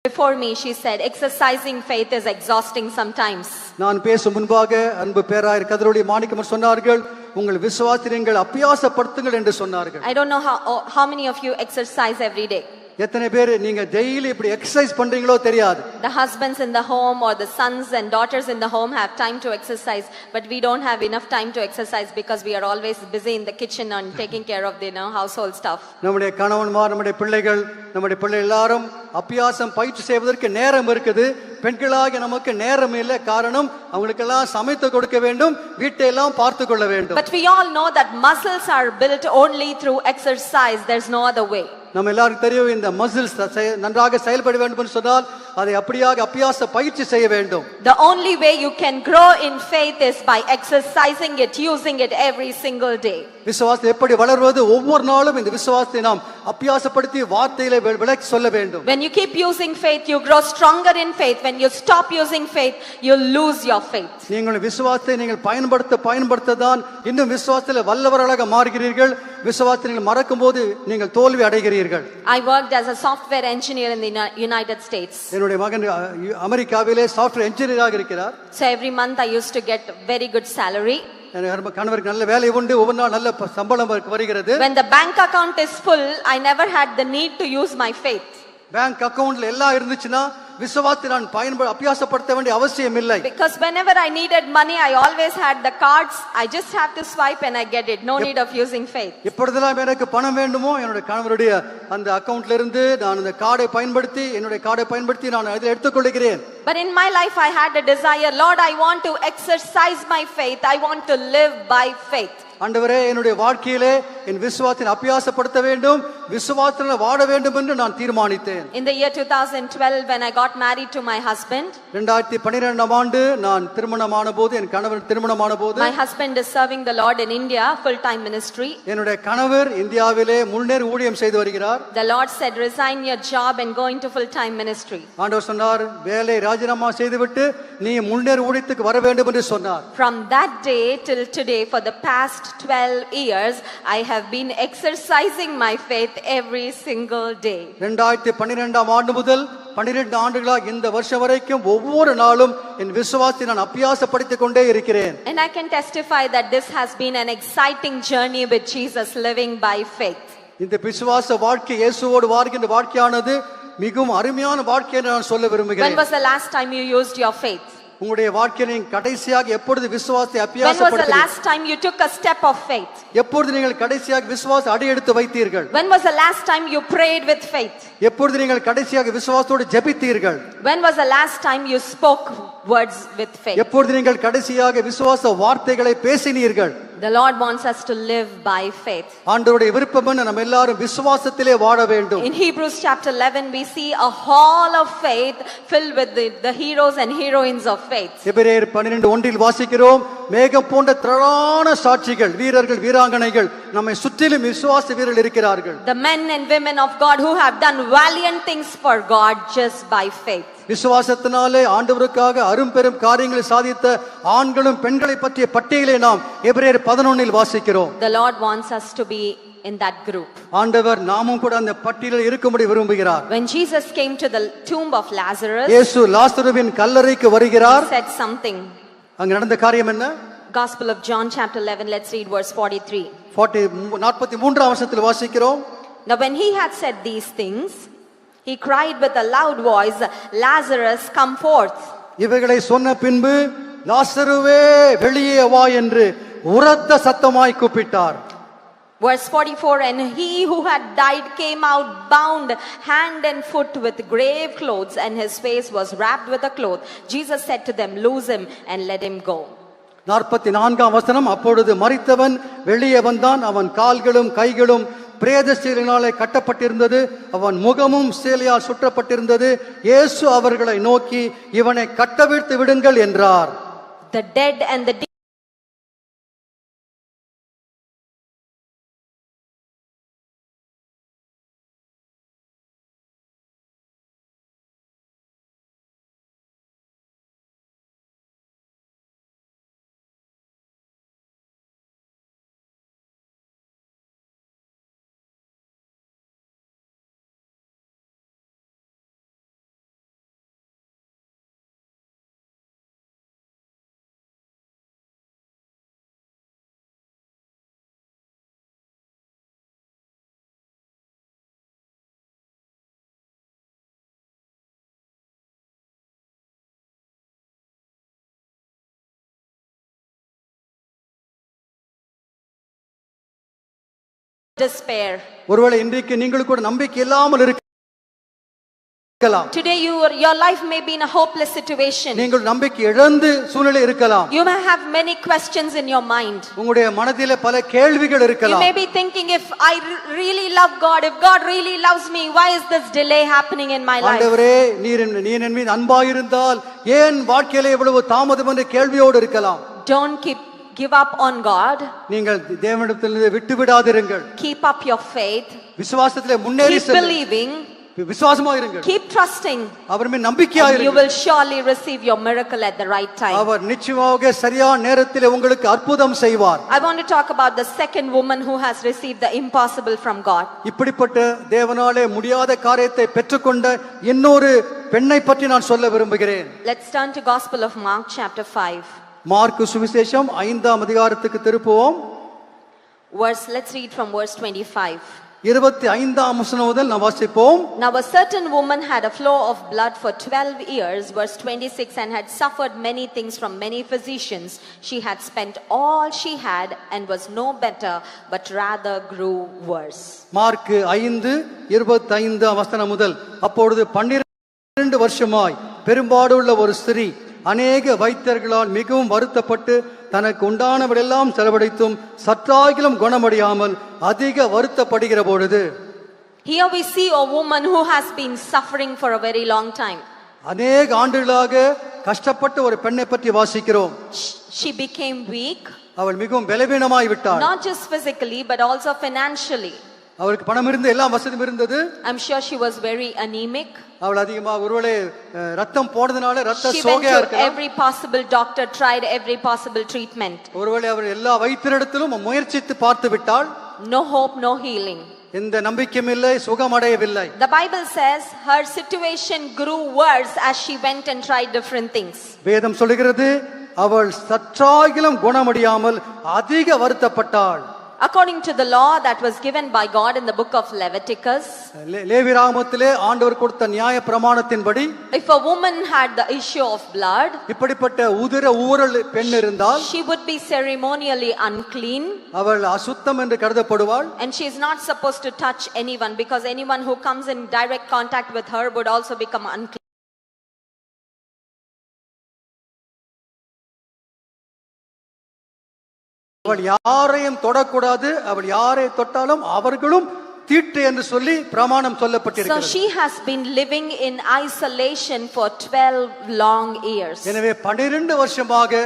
before me, she said, exercising faith is exhausting sometimes. நான் பேசும் முன்பாக அன்பு பேராயர் கதிரோலி மாணிக்கம் சொன்னார்கள், உங்கள் விசுவாசத்தை நீங்கள் அபியாசப்படுத்துங்கள் என்று சொன்னார்கள். I don't know how many of you exercise every day. எத்தனை பேர் நீங்க டெய்லி இப்படி எக்சர்சைஸ் பண்றீங்களோ தெரியாது. The husbands in the home or the sons and daughters in the home have time to exercise, but we don't have enough time to exercise because we are always busy in the kitchen and taking care of the household stuff. நம்முடைய கணவன்மார், நம்முடைய பிள்ளைகள் எல்லாரும் அபியாசம் பயிற்சி செய்வதற்கு நேரம் இருக்குது. பெண்களாக நமக்கு நேரம் இல்லை. காரணம், அவங்களுக்கெல்லாம் சமைத்து கொடுக்க வேண்டும், வீட்டை எல்லாம் பார்த்து கொள்ள வேண்டும். But we all know that muscles are built only through exercise. There's no other way. நம்ம எல்லாருக்கும் தெரியும், இந்த மசில்ஸ் நன்றாக செயல்பட வேண்டும் என்று சொன்னால் அதை அப்படியாக அபியாச பயிற்சி செய்ய வேண்டும். The only way you can grow in faith is by exercising it, using it every single day. விசுவாசம் எப்படி வளர்வது? ஒவ்வொரு நாளும் இந்த விசுவாசத்தை நாம் அபியாசப்படுத்தி வார்த்தையிலே விளக்கி சொல்ல வேண்டும். When you keep using faith, you grow stronger in faith. When you stop using faith, you lose your faith. நீங்கள் விசுவாசத்தை நீங்கள் பயன்படுத்த தான் இன்னும் விசுவாசத்தில் வல்லவர்களாக மாறுகிறீர்கள். விசுவாசத்தை நீங்கள் மறக்கும்போது நீங்கள் தோல்வி அடைகிறீர்கள். I worked as a software engineer in the United States. என்னுடைய மகன் அமெரிக்காவிலே சாஃப்ட்வேர் இன்ஜினியராக இருக்கிறார். So every month I used to get very good salary. கணவருக்கு நல்ல வேலை உண்டு, ஒவ்வொரு நாள் நல்ல சம்பளம் வருகிறது. When the bank account is full, I never had the need to use my faith. Bank அக்கவுண்ட்ல எல்லாம் இருந்துச்சுன்னா விசுவாசத்தை நான் அபியாசப்படுத்த வேண்டிய அவசியம் இல்லை. Because whenever I needed money, I always had the cards. I just have to swipe and I get it. No need of using faith. எப்பொழுதெல்லாம் எனக்கு பணம் வேண்டுமோ என்னுடைய கணவருடைய அந்த அக்கவுண்ட்ல இருந்து நான் அந்த கார்டை பயன்படுத்தி நான் அதில் எடுத்துக்கொள்கிறேன். But in my life I had a desire, Lord, I want to exercise my faith. I want to live by faith. ஆண்டவரே என்னுடைய வாழ்க்கையிலே என் விசுவாசத்தை அபியாசப்படுத்த வேண்டும், விசுவாசத்தில் வாழ வேண்டும் என்று நான் தீர்மானித்தேன். In the year 2012 when I got married to my husband, 2012ஆம் ஆண்டு நான் திருமணமான போது, என் கணவர் திருமணமான போது, my husband is serving the Lord in India, full time ministry. என்னுடைய கணவர் இந்தியாவிலே முழுநேர ஊழியம் செய்து வருகிறார். The Lord said, resign your job and go into full time ministry. ஆண்டவர் சொன்னார், வேலை ராஜினாமா செய்துவிட்டு நீ முழுநேர ஊழியத்துக்கு வர வேண்டும் என்று சொன்னார். From that day till today, for the past 12 years, I have been exercising my faith every single day. 2012ஆம் ஆண்டு முதல் 12 ஆண்டுகளாக இந்த வருஷம் வரைக்கும் ஒவ்வொரு நாளும் என் விசுவாசத்தை நான் அபியாசப்படுத்திக் கொண்டே இருக்கிறேன். And I can testify that this has been an exciting journey with Jesus, living by faith. இந்த விசுவாச வாழ்க்கை, இயேசுவோடு வாழ்கின்ற வாழ்க்கையானது மிகவும் அருமையான வாழ்க்கை என்று நான் சொல்ல When விரும்புகிறேன். was the last time you used your faith? உங்களுடைய வாழ்க்கையில் நீங்கள் கடைசியாக எப்பொழுது விசுவாசத்தை When was the அபியாசப்படுத்தீர்கள்? last time you took a step of faith? எப்பொழுது நீங்கள் கடைசியாக விசுவாச அடியெடுத்து வைத்தீர்கள்? When was the last time you prayed with faith? எப்பொழுது நீங்கள் கடைசியாக விசுவாசத்தோடு ஜெபித்தீர்கள்? When was the last time you spoke words with faith? எப்பொழுது நீங்கள் கடைசியாக விசுவாச வார்த்தைகளை பேசினீர்கள்? The Lord wants us to live by faith. ஆண்டவருடைய விருப்பம் என்ன? நம்ம எல்லாரும் விசுவாசத்திலே வாழ வேண்டும். In Hebrews chapter 11 we see a hall of faith filled with the heroes and heroines of faith. எபிரேயர் 12:1 வாசிக்கிறோம், மேகம் போன்ற திரளான சாட்சிகள், வீரர்கள் வீராங்கனைகள் நம்மை சுற்றிலும் விசுவாச வீரர்கள் இருக்கிறார்கள். The men and women of God who have done valiant things for God just by faith. விசுவாசத்தினாலே ஆண்டவருக்காக அரும்பெரும் காரியங்களை சாதித்த ஆண்களும் பெண்களை பற்றிய பட்டியலை நாம் எபிரேயர் 11 வாசிக்கிறோம். The Lord wants us to be in that group. ஆண்டவர் நாமும் கூட அந்த பட்டியலில் இருக்கும்படி விரும்புகிறார். When Jesus came to the tomb of Lazarus, இயேசு லாசருவின் கல்லறைக்கு வருகிறார். he said something. அங்க நடந்த காரியம் என்ன? Gospel of John chapter 11, let's read verse 43. 43ஆம் வசனத்தில் வாசிக்கிறோம். Now when he had said these things, he cried with a loud voice, Lazarus, come forth. இவைகளை சொன்ன பின்பு லாசருவே வெளியே வா என்று உரத்த சத்தமாய் கூப்பிட்டார். Verse 44, and he who had died came out bound hand and foot with grave clothes, and his face was wrapped with a cloth. Jesus said to them, loose him and let him go. 44ஆம் வசனம், அப்பொழுது மரித்தவன் வெளியே வந்தான், அவன் கால்களும் கைகளும் பிரேத சீலினாலே கட்டப்பட்டிருந்தது, அவன் முகமும் சேலையால் சுற்றப்பட்டிருந்தது. இயேசு அவர்களை நோக்கி, இவனை கட்டவிழ்த்து விடுங்கள் என்றார். The dead and the despair. ஒருவேளை இன்றைக்கு நீங்கள் கூட நம்பிக்கை இல்லாமல் இருக்கலாம். Today your life may be in a hopeless situation. நீங்கள் நம்பிக்கை இழந்து சூழ்நிலை இருக்கலாம். You may have many questions in your mind. உங்களுடைய மனதிலே பல கேள்விகள் You இருக்கலாம். may be thinking, if I really love God, if God really loves me, why is this delay happening in my life? ஆண்டவரே, நீர் என் மீது அன்பாயிருந்தால் ஏன் வாழ்க்கையிலே இவ்வளவு தாமதம் என்ற கேள்வியோடு இருக்கலாம். Don't give up on God. நீங்கள் தேவனிடத்திலிருந்து விட்டு விடாதிருங்கள். Keep up your faith. விசுவாசத்திலே முன்னேறி Keep believing. விசுவாசமாக இருங்கள். Keep trusting. அவர் மீது நம்பிக்கையாக You இருங்கள். will surely receive your miracle at the right time. அவர் நிச்சயமாக சரியான நேரத்தில் உங்களுக்கு அற்புதம் செய்வார். I want to talk about the second woman who has received the impossible from God. இப்படிப்பட்ட தேவனாலே முடியாத காரியத்தை பெற்றுக்கொண்ட இன்னொரு பெண்ணை பற்றி நான் சொல்ல விரும்புகிறேன். Let's turn to Gospel of Mark chapter 5. Mark சுவிசேஷம் 5ஆம் அதிகாரத்துக்கு திருப்புவோம். Let's read from verse 25. 25ஆம் வசனம் முதல் நாம் வாசிப்போம். Now a certain woman had a flow of blood for 12 years, verse 26, and had suffered many things from many physicians. She had spent all she had and was no better, but rather grew worse. Mark 5:25 வசனம் முதல், அப்பொழுது 12 வருஷமாய் பெரும்பாடுள்ள ஒரு ஸ்திரீ அநேக வைத்தியர்களால் மிகவும் வருத்தப்பட்டு தனக்கு உண்டானவரெல்லாம் செலவழித்தும் சற்றாகிலும் குணமடையாமல் அதிக வருத்தப்படுகிற பொழுது. Here we see a woman who has been suffering for a very long time. அநேக ஆண்டுகளாக கஷ்டப்பட்ட ஒரு பெண்ணை பற்றி வாசிக்கிறோம். She became weak, அவள் மிகவும் பலவீனமாய் விட்டாள். not just physically but also financially. அவருக்கு பணம் இருந்து எல்லா வசதியும் இருந்தது. I'm sure she was very anemic. அவள் அதிகமாக ஒருவேளை ரத்தம் போனதுனால ரத்த She went சோகையா to இருக்கலாம். every possible doctor, tried every possible treatment. ஒருவேளை அவள் எல்லா வைத்தியரிடத்திலும் முயற்சித்து பார்த்து விட்டாள். No hope, no healing. எந்த நம்பிக்கையும் இல்லை, சுகமடையவில்லை. The Bible says her situation grew worse as she went and tried different things. வேதம் சொல்லுகிறது அவள் சற்றாகிலும் குணமடையாமல் அதிக வருத்தப்பட்டாள். According to the law that was given by God in the book of Leviticus, லேவியராகமத்திலே ஆண்டவர் கொடுத்த நியாய பிரமாணத்தின்படி, if a woman had the issue of blood, இப்படிப்பட்ட உதிர ஊறல் பெண் இருந்தால் she would be ceremonially unclean, அவள் அசுத்தம் என்று கருதப்படுவாள். and she is not supposed to touch anyone because anyone who comes in direct contact with her would also become unclean. அவள் யாரையும் தொடக்கூடாது, அவள் யாரை தொட்டாலும் அவர்களும் தீட்டு என்று சொல்லி பிரமாணம் So சொல்லப்பட்டிருக்கிறது. she has been living in isolation for 12 long years. எனவே 12 வருஷமாக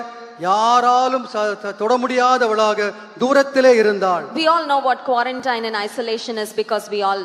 யாராலும் தொட முடியாதவளாக தூரத்திலே இருந்தாள். We all know what quarantine and isolation is because we all,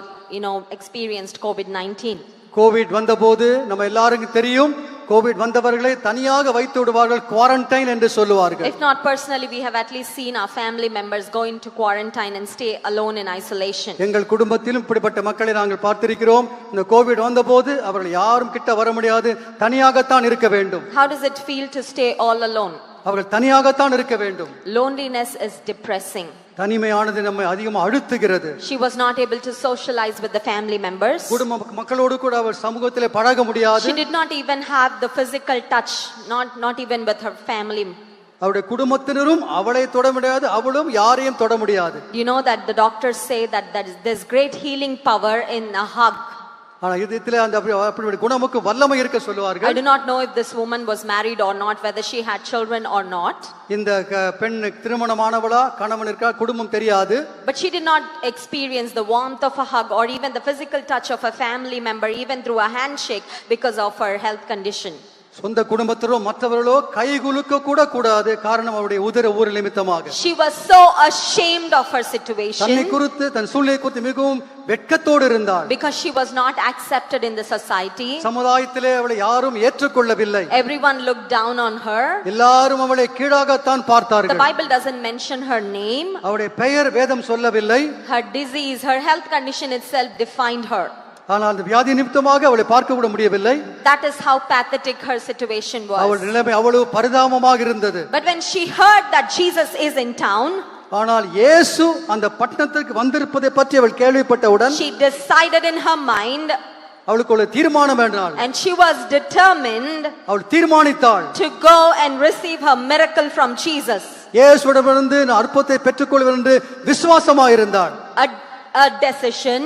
experienced COVID-19. Covid வந்தபோது நம்ம எல்லாருக்கும் தெரியும், கோவிட் வந்தவர்களை தனியாக வைத்து விடுவார்கள், குவாரண்டைன் என்று சொல்லுவார்கள். If not personally, we have at least seen our family members go into quarantine and stay alone in isolation. எங்கள் குடும்பத்திலும் இப்படிப்பட்ட மக்களை நாங்கள் பார்த்திருக்கிறோம். இந்த கோவிட் வந்தபோது அவர்கள் யாரும் கிட்ட வர முடியாது, தனியாகத்தான் இருக்க வேண்டும். How does it feel to stay all alone? அவர்கள் தனியாகத்தான் இருக்க வேண்டும். Loneliness is depressing. தனிமையானது நம்மை அதிகமாக அழுத்துகிறது. She was not able to socialize with the family members. குடும்ப மக்களோடு கூட அவள் சமூகத்திலே பழக முடியாது. She did not even have the physical touch, not even with her family. அவருடைய குடும்பத்தினரும் அவளை தொட முடியாது, அவளும் யாரையும் தொட முடியாது. You know that the doctors say that there's great healing power in a hug. ஆனா இதயத்திலே அந்த அப்படி குணமுக்கு வல்லமை இருக்க சொல்லுவார்கள். I do not know if this woman was married or not, whether she had children or not. இந்த பெண் திருமணமானவளா, கணவன் இருக்கா, குடும்பம் தெரியாது. But she did not experience the warmth of a hug or even the physical touch of a family member, even through a handshake, because of her health condition. சொந்த குடும்பத்திலோ மற்றவர்களோ கைகுலுக்க கூட கூடாது, காரணம் அவருடைய உதர ஊர் நிமித்தமாக. She was so ashamed of her situation. தன்னை குறித்து, தன் சூழ்நிலை குறித்து மிகவும் வெட்கத்தோடு இருந்தாள். Because she was not accepted in the society. சமுதாயத்திலே அவளை யாரும் ஏற்றுக்கொள்ளவில்லை. Everyone looked down on her. எல்லாரும் அவளை கீழாகத்தான் பார்த்தார்கள். The Bible doesn't mention her name. அவளுடைய பெயர் வேதம் சொல்லவில்லை. Her disease, her health condition itself defined her. ஆனால் அந்த வியாதி நிமித்தமாக அவளை பார்க்க கூட முடியவில்லை. That is how pathetic her situation அவள் was. நிலைமை அவ்வளவு பரிதாபமாக இருந்தது. But when she heard that Jesus is in town, ஆனால் இயேசு அந்த பட்டணத்திற்கு வந்திருப்பதை பற்றி அவள் கேள்விப்பட்டவுடன் she decided in her mind, அவளுக்கு ஒரு தீர்மானம் வேண்டாள். and she was determined அவள் தீர்மானித்தாள், to go and receive her miracle from Jesus. இயேசுவிடமிருந்து நான் அற்புதத்தை பெற்றுக்கொள்வேன் என்று விசுவாசமாயிருந்தாள். A decision,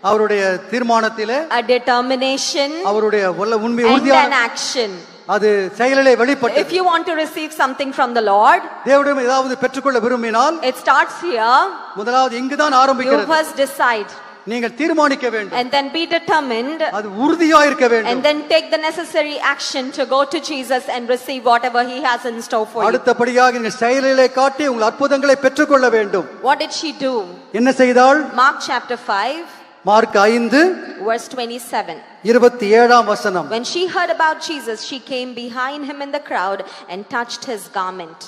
அவருடைய தீர்மானத்திலே, a determination, அவருடைய உண்மை and an உறுதியான action. அது செயலிலே If வெளிப்பட்டது. you want to receive something from the Lord, தேவனிடம் ஏதாவது பெற்றுக்கொள்ள விரும்பினால் it starts here. முதலாவது இங்குதான் You ஆரம்பிக்கிறது. first decide நீங்கள் தீர்மானிக்க வேண்டும், and then be determined, அது உறுதியாக இருக்க and வேண்டும். then take the necessary action to go to Jesus and receive whatever he has in store for you. அடுத்தபடியாக நீங்கள் செயலிலே காட்டி உங்கள் அற்புதங்களை பெற்றுக்கொள்ள வேண்டும். What did she do? என்ன செய்தாள்? Mark chapter 5, mark 5 verse 27. 27ஆம் வசனம். When she heard about Jesus, she came behind him in the crowd and touched his garment.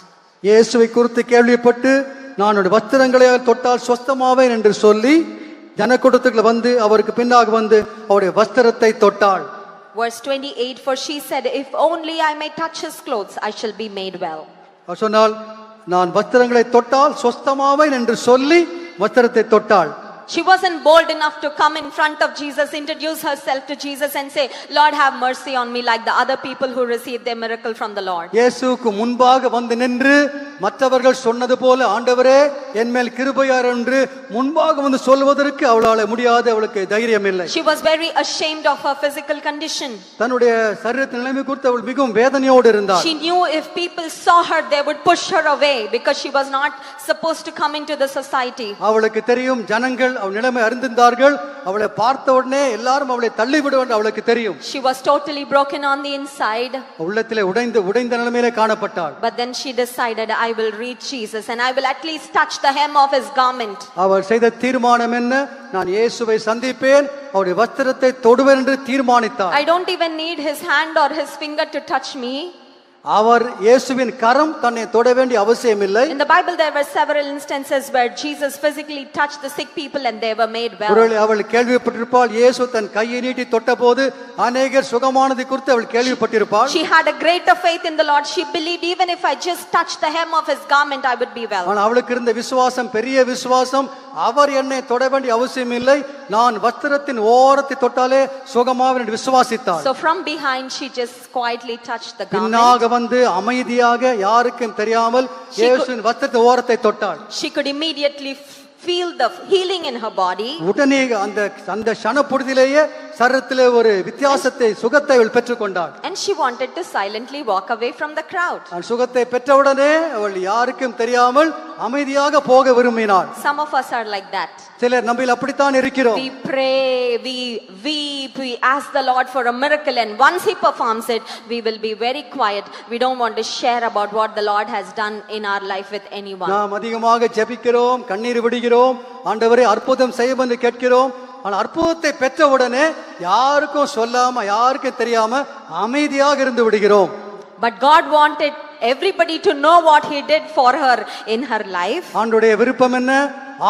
இயேசுவை குறித்து கேள்விப்பட்டு நான் அவருடைய வஸ்திரங்களை தொட்டால் சொஸ்தமாவேன் என்று சொல்லி ஜனக்கூட்டத்துக்குள்ள வந்து அவருக்கு பின்னாக வந்து அவருடைய வஸ்திரத்தை தொட்டாள். Verse 28, for she said, if only I may touch his clothes, I shall be made well. அவர் சொன்னால் நான் வஸ்திரங்களை தொட்டால் சொஸ்தமாவேன் என்று சொல்லி வஸ்திரத்தை தொட்டாள். She wasn't bold enough to come in front of Jesus, introduce herself to Jesus and say, Lord, have mercy on me, like the other people who received their miracle from the Lord. இயேசுவுக்கு முன்பாக வந்து நின்று மற்றவர்கள் சொன்னது போல ஆண்டவரே என் மேல் கிருபையார் என்று முன்பாக வந்து சொல்வதற்கு அவளால முடியாது, அவளுக்கு தைரியம் இல்லை. She was very ashamed of her physical condition. தன்னுடைய சரீரத்தின் நிலைமை குறித்து அவள் மிகவும் வேதனையோடு இருந்தாள். She knew if people saw her they would push her away because she was not supposed to come into the society. அவளுக்கு தெரியும், ஜனங்கள் அவள் நிலைமை அறிந்திருந்தார்கள், அவளை பார்த்த உடனே எல்லாரும் அவளை தள்ளிவிடுவார்கள் அவளுக்கு தெரியும். She was totally broken on the inside. உள்ளத்திலே உடைந்த நிலைமையிலே காணப்பட்டாள். But then she decided, I will reach Jesus and I will at least touch the hem of his garment. அவள் செய்த தீர்மானம் என்ன? நான் இயேசுவை சந்திப்பேன், அவருடைய வஸ்திரத்தை தொடுவேன் என்று தீர்மானித்தாள். I don't even need his hand or his finger to touch me. அவர் இயேசுவின் கரம் தன்னை தொட வேண்டிய அவசியம் இல்லை. In the Bible there were several instances where Jesus physically touched the sick people and they were made well. ஒருவேளை அவள் கேள்விப்பட்டிருப்பாள், இயேசு தன் கையை நீட்டி தொட்டபோது அநேகர் சுகமானது குறித்து அவள் கேள்விப்பட்டிருப்பாள். She had a greater faith in the Lord. She believed even if I just touch the hem of his garment I would be well. ஆனால் அவளுக்கு இருந்த விசுவாசம், பெரிய விசுவாசம், அவர் என்னை தொட வேண்டிய அவசியம் இல்லை, நான் வஸ்திரத்தின் ஓரத்தை தொட்டாலே சுகமாவேன் என்று விசுவாசித்தாள். So from behind she just quietly touched the garment. பின்னாக வந்து அமைதியாக யாருக்கும் தெரியாமல் இயேசுவின் வஸ்திரத்தின் ஓரத்தை தொட்டாள். She could immediately feel the healing in her body. உடனே அந்த க்ஷணப்பொழுதிலேயே சரீரத்திலே ஒரு வித்தியாசத்தை, சுகத்தை அவள் பெற்றுக்கொண்டாள். And she wanted to silently walk away from the crowd. சுகத்தை பெற்றவுடனே அவள் யாருக்கும் தெரியாமல் அமைதியாக போக விரும்பினாள். Some of us are like that. சிலர் நம்மில் அப்படித்தான் இருக்கிறோம். We pray, we weep, we ask the Lord for a miracle, and once he performs it we will be very quiet. We don't want to share about what the Lord has done in our life with anyone. நாம் அதிகமாக ஜெபிக்கிறோம், கண்ணீர் விடுகிறோம், ஆண்டவரே அற்புதம் செய்யும் என்று கேட்கிறோம். ஆனால் அற்புதத்தை பெற்ற உடனே யாருக்கும் சொல்லாம, யாருக்கும் தெரியாம அமைதியாக இருந்து விடுகிறோம். But God wanted everybody to know what he did for her in her life. ஆண்டவருடைய விருப்பம் என்ன?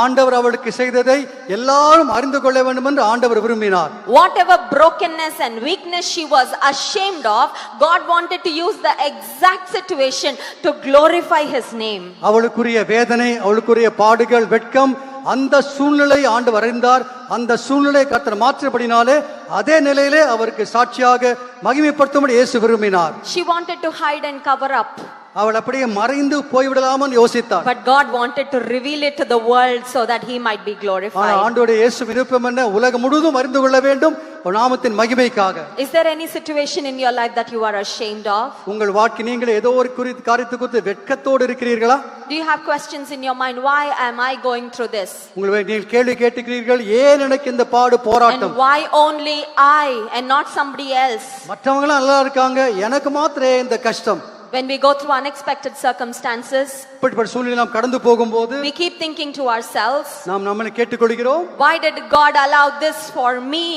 ஆண்டவர் அவளுக்கு செய்ததை எல்லாரும் அறிந்து கொள்ள வேண்டும் என்று ஆண்டவர் விரும்பினார். Whatever brokenness and weakness she was ashamed of, God wanted to use the exact situation to glorify his name. அவளுக்குரிய வேதனை, அவளுக்குரிய பாடுகள், வெட்கம், அந்த சூழ்நிலை ஆண்டவர் அறிந்தார். அந்த சூழ்நிலை கர்த்தர் மாற்றப்படினாலே அதே நிலையிலே அவருக்கு சாட்சியாக மகிமைப்படுத்தும்படி இயேசு விரும்பினார். She wanted to hide and cover up. அவள் அப்படியே மறைந்து போய்விடலாம்னு யோசித்தார். But God wanted to reveal it to the world so that he might be glorified. ஆண்டவருடைய இயேசு விருப்பம் என்ன? உலகம் முழுவதும் அறிந்து கொள்ள வேண்டும், நாமத்தின் மகிமைக்காக. Is there any situation in your life that you are ashamed of? உங்கள் வாழ்க்கை நீங்களே ஏதோ ஒரு காரியத்தை குறித்து வெட்கத்தோடு இருக்கிறீர்களா? Do you have questions in your mind? Why am I going through this? நீங்கள் கேள்வி கேட்டுக்கிறீர்கள், ஏன் எனக்கு இந்த பாடு, போராட்டம்? And why only I and not somebody else? மற்றவங்க எல்லாம் நல்லா இருக்காங்க, எனக்கு மாத்திரமே இந்த கஷ்டம். When we go through unexpected circumstances, இப்படிப்பட்ட சூழ்நிலை நாம் கடந்து போகும்போது we keep thinking to ourselves, நாம் நம்மை கேட்டுக்கொள்கிறோம், why did God allow this for me?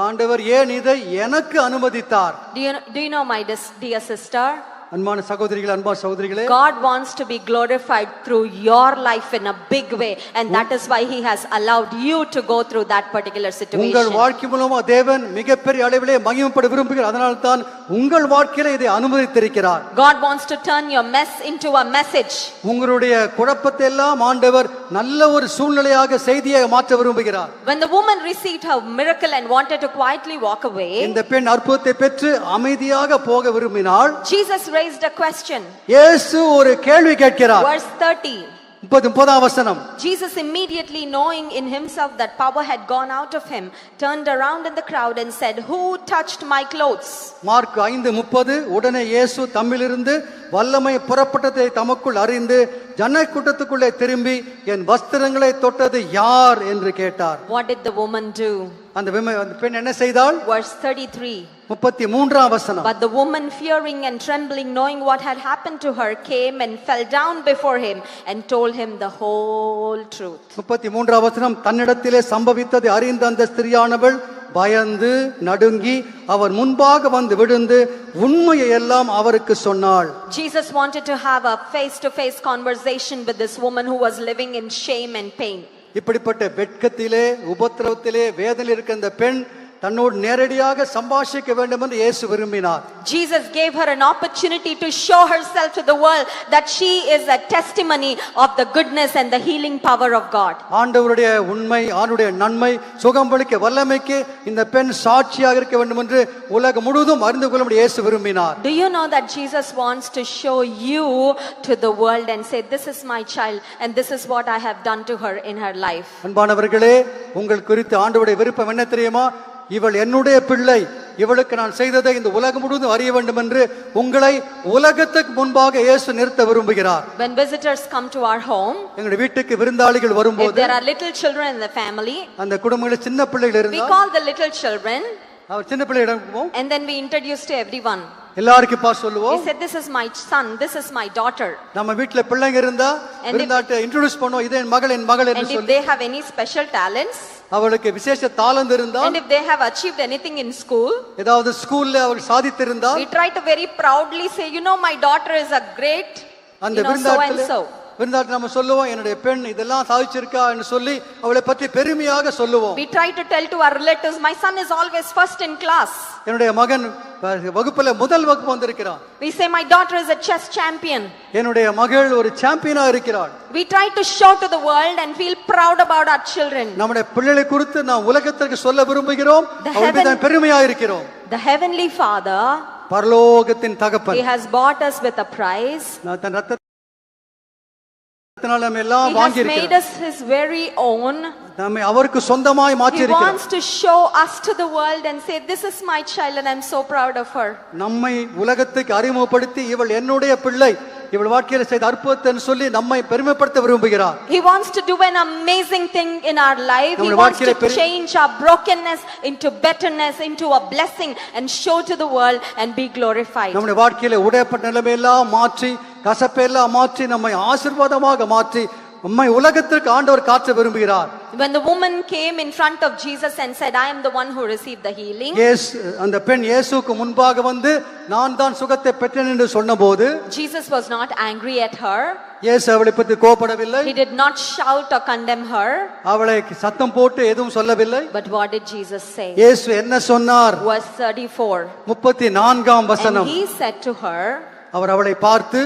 ஆண்டவர் ஏன் இதை எனக்கு அனுமதித்தார்? Do you know, my dear sister, அன்பான சகோதரிகளே, அன்பான சகோதரிகளே, God wants to be glorified through your life in a big way, and that is why he has allowed you to go through that particular situation. உங்கள் வாழ்க்கை மூலமா தேவன் மிகப்பெரிய அளவிலே மகிமைப்பட விரும்புகிறார். அதனால தான் உங்கள் வாழ்க்கையில இதை அனுமதித்திருக்கிறார். God wants to turn your mess into a message. உங்களுடைய குழப்பத்தை எல்லாம் ஆண்டவர் நல்ல ஒரு சூழ்நிலையாக, செய்தியாக மாற்ற விரும்புகிறார். When the woman received her miracle and wanted to quietly walk away, இந்த பெண் அற்புதத்தை பெற்று அமைதியாக போக விரும்பினாள். Jesus raised a question. இயேசு ஒரு கேள்வி கேட்கிறார். Verse 30. 30 வசனம். Jesus immediately, knowing in himself that power had gone out of him, turned around in the crowd and said, who touched my clothes? Mark 5:30. உடனே இயேசு தம்மிலிருந்து வல்லமை புறப்பட்டதை தமக்குள் அறிந்து ஜனக்கூட்டத்துக்குள்ளே திரும்பி என் வஸ்திரங்களை தொட்டது யார் என்று கேட்டார். What did the woman do? அந்த பெண் என்ன செய்தாள்? Verse 33. 33 வசனம். But the woman, fearing and trembling, knowing what had happened to her, came and fell down before him and told him the whole truth. 33 வசனம். தன்னிடத்திலே சம்பவித்ததை அறிந்த அந்த ஸ்திரியானவள் பயந்து நடுங்கி அவர் முன்பாக வந்து விழுந்து உண்மையை எல்லாம் அவருக்கு சொன்னாள். Jesus wanted to have a face-to-face conversation with this woman who was living in shame and pain. இப்படிப்பட்ட வெட்கத்திலே, உபத்திரவத்திலே, வேதனையில் இருக்க இந்த பெண் தன்னோடு நேரடியாக சம்பாஷிக்க வேண்டும் என்று இயேசு விரும்பினார். Jesus gave her an opportunity to show herself to the world that she is a testimony of the goodness and the healing power of God. ஆண்டவருடைய உண்மை, ஆண்டவருடைய நன்மை, சுகம்பளிக்க வல்லமைக்கு இந்த பெண் சாட்சியாக இருக்க வேண்டும் என்று உலகம் முழுவதும் அறிந்து கொள்ள இயேசு விரும்பினார். Do you know that Jesus wants to show you to the world and say, this is my child and this is what I have done to her in her life? அன்பானவர்களே, உங்கள் குறித்து ஆண்டவருடைய விருப்பம் என்ன தெரியுமா? இவள் என்னுடைய பிள்ளை, இவளுக்கு நான் செய்ததை இந்த உலகம் முழுவதும் அறிய வேண்டும் என்று உங்களை உலகத்துக்கு முன்பாக இயேசு நிறுத்த விரும்புகிறார். When visitors come to our home, எங்களுடைய வீட்டுக்கு விருந்தாளிகள் if வரும்போது, there are little children in the family, அந்த குடும்பங்களில் சின்ன பிள்ளைகள் we இருந்தால் call the little children அவர் சின்ன பிள்ளையிடம் போவோம், and then we introduce to everyone. எல்லாருக்கும் பா We சொல்லுவோம். said, this is my son, this is my daughter. நம்ம வீட்ல பிள்ளைங்க இருந்தா And விருந்தாட்ட இன்ட்ரோ듀ce பண்ணுவோம், இது என் மகள், என் மகள் என்று And if சொல்லி. they have any special talents, அவளுக்கு விசேஷ தாளந்து இருந்தால், and if they have achieved anything in school, ஏதாவது ஸ்கூல்ல அவள் சாதித்திருந்தால், we try to very proudly say, you know, my daughter is a great, அந்த so and விருந்தாட்டத்துல so. விருந்தாட்ட நம்ம சொல்லுவோம், என்னுடைய பெண் இதெல்லாம் சாதிச்சிருக்கா என்று சொல்லி அவளை பற்றி பெருமையாக சொல்லுவோம். We try to tell to our relatives, my son is always first in class. என்னுடைய மகன் வகுப்புல முதல் வகுப்பு வந்திருக்கிறான். We say, my daughter is a chess champion. என்னுடைய மகள் ஒரு சாம்பியனா இருக்கிறாள். We try to show to the world and feel proud about our children. நம்முடைய பிள்ளைகளை குறித்து நாம் உலகத்திற்கு சொல்ல விரும்புகிறோம், அவர்கள் பெருமையா இருக்கிறோம். The heavenly Father, பரலோகத்தின் தகப்பன், He has bought us with a price. தன் ரத்தத்தினால் நம்ம எல்லாம் He has வாங்கி made இருக்கிறார். us His very own. நம்மை அவருக்கு சொந்தமாய் மாற்றி He இருக்கிறார். wants to show us to the world and say, this is my child and I'm so proud of her. நம்மை உலகத்துக்கு அறிமுகப்படுத்தி இவள் என்னுடைய பிள்ளை, இவள் வாழ்க்கையில செய்த அற்புதத்தை சொல்லி நம்மை பெருமைப்படுத்த விரும்புகிறார். He wants to do an amazing thing in our life. He நம்முடைய wants to வாழ்க்கையில change our brokenness into betterness, into a blessing, and show to the world and be glorified. நம்முடைய வாழ்க்கையில உடையப்பட்ட நிலைமையெல்லாம் மாற்றி, கசப்பெல்லாம் மாற்றி, நம்மை ஆசீர்வாதமாக மாற்றி நம்மை உலகத்திற்கு ஆண்டவர் காட்ட விரும்புகிறார். When the woman came in front of Jesus and said, I am the one who received the healing, அந்த பெண் இயேசுவுக்கு முன்பாக வந்து நான் தான் சுகத்தை பெற்றேன் என்று சொன்னபோது, Jesus was not angry at her. இயேசு அவளை பற்றி கோபப்படவில்லை. He did not shout or condemn her. அவளை சத்தம் போட்டு எதுவும் சொல்லவில்லை. But what did Jesus say? இயேசு என்ன சொன்னார்? Verse 34. 34ஆம் And வசனம். he said to her, அவர் அவளை பார்த்து,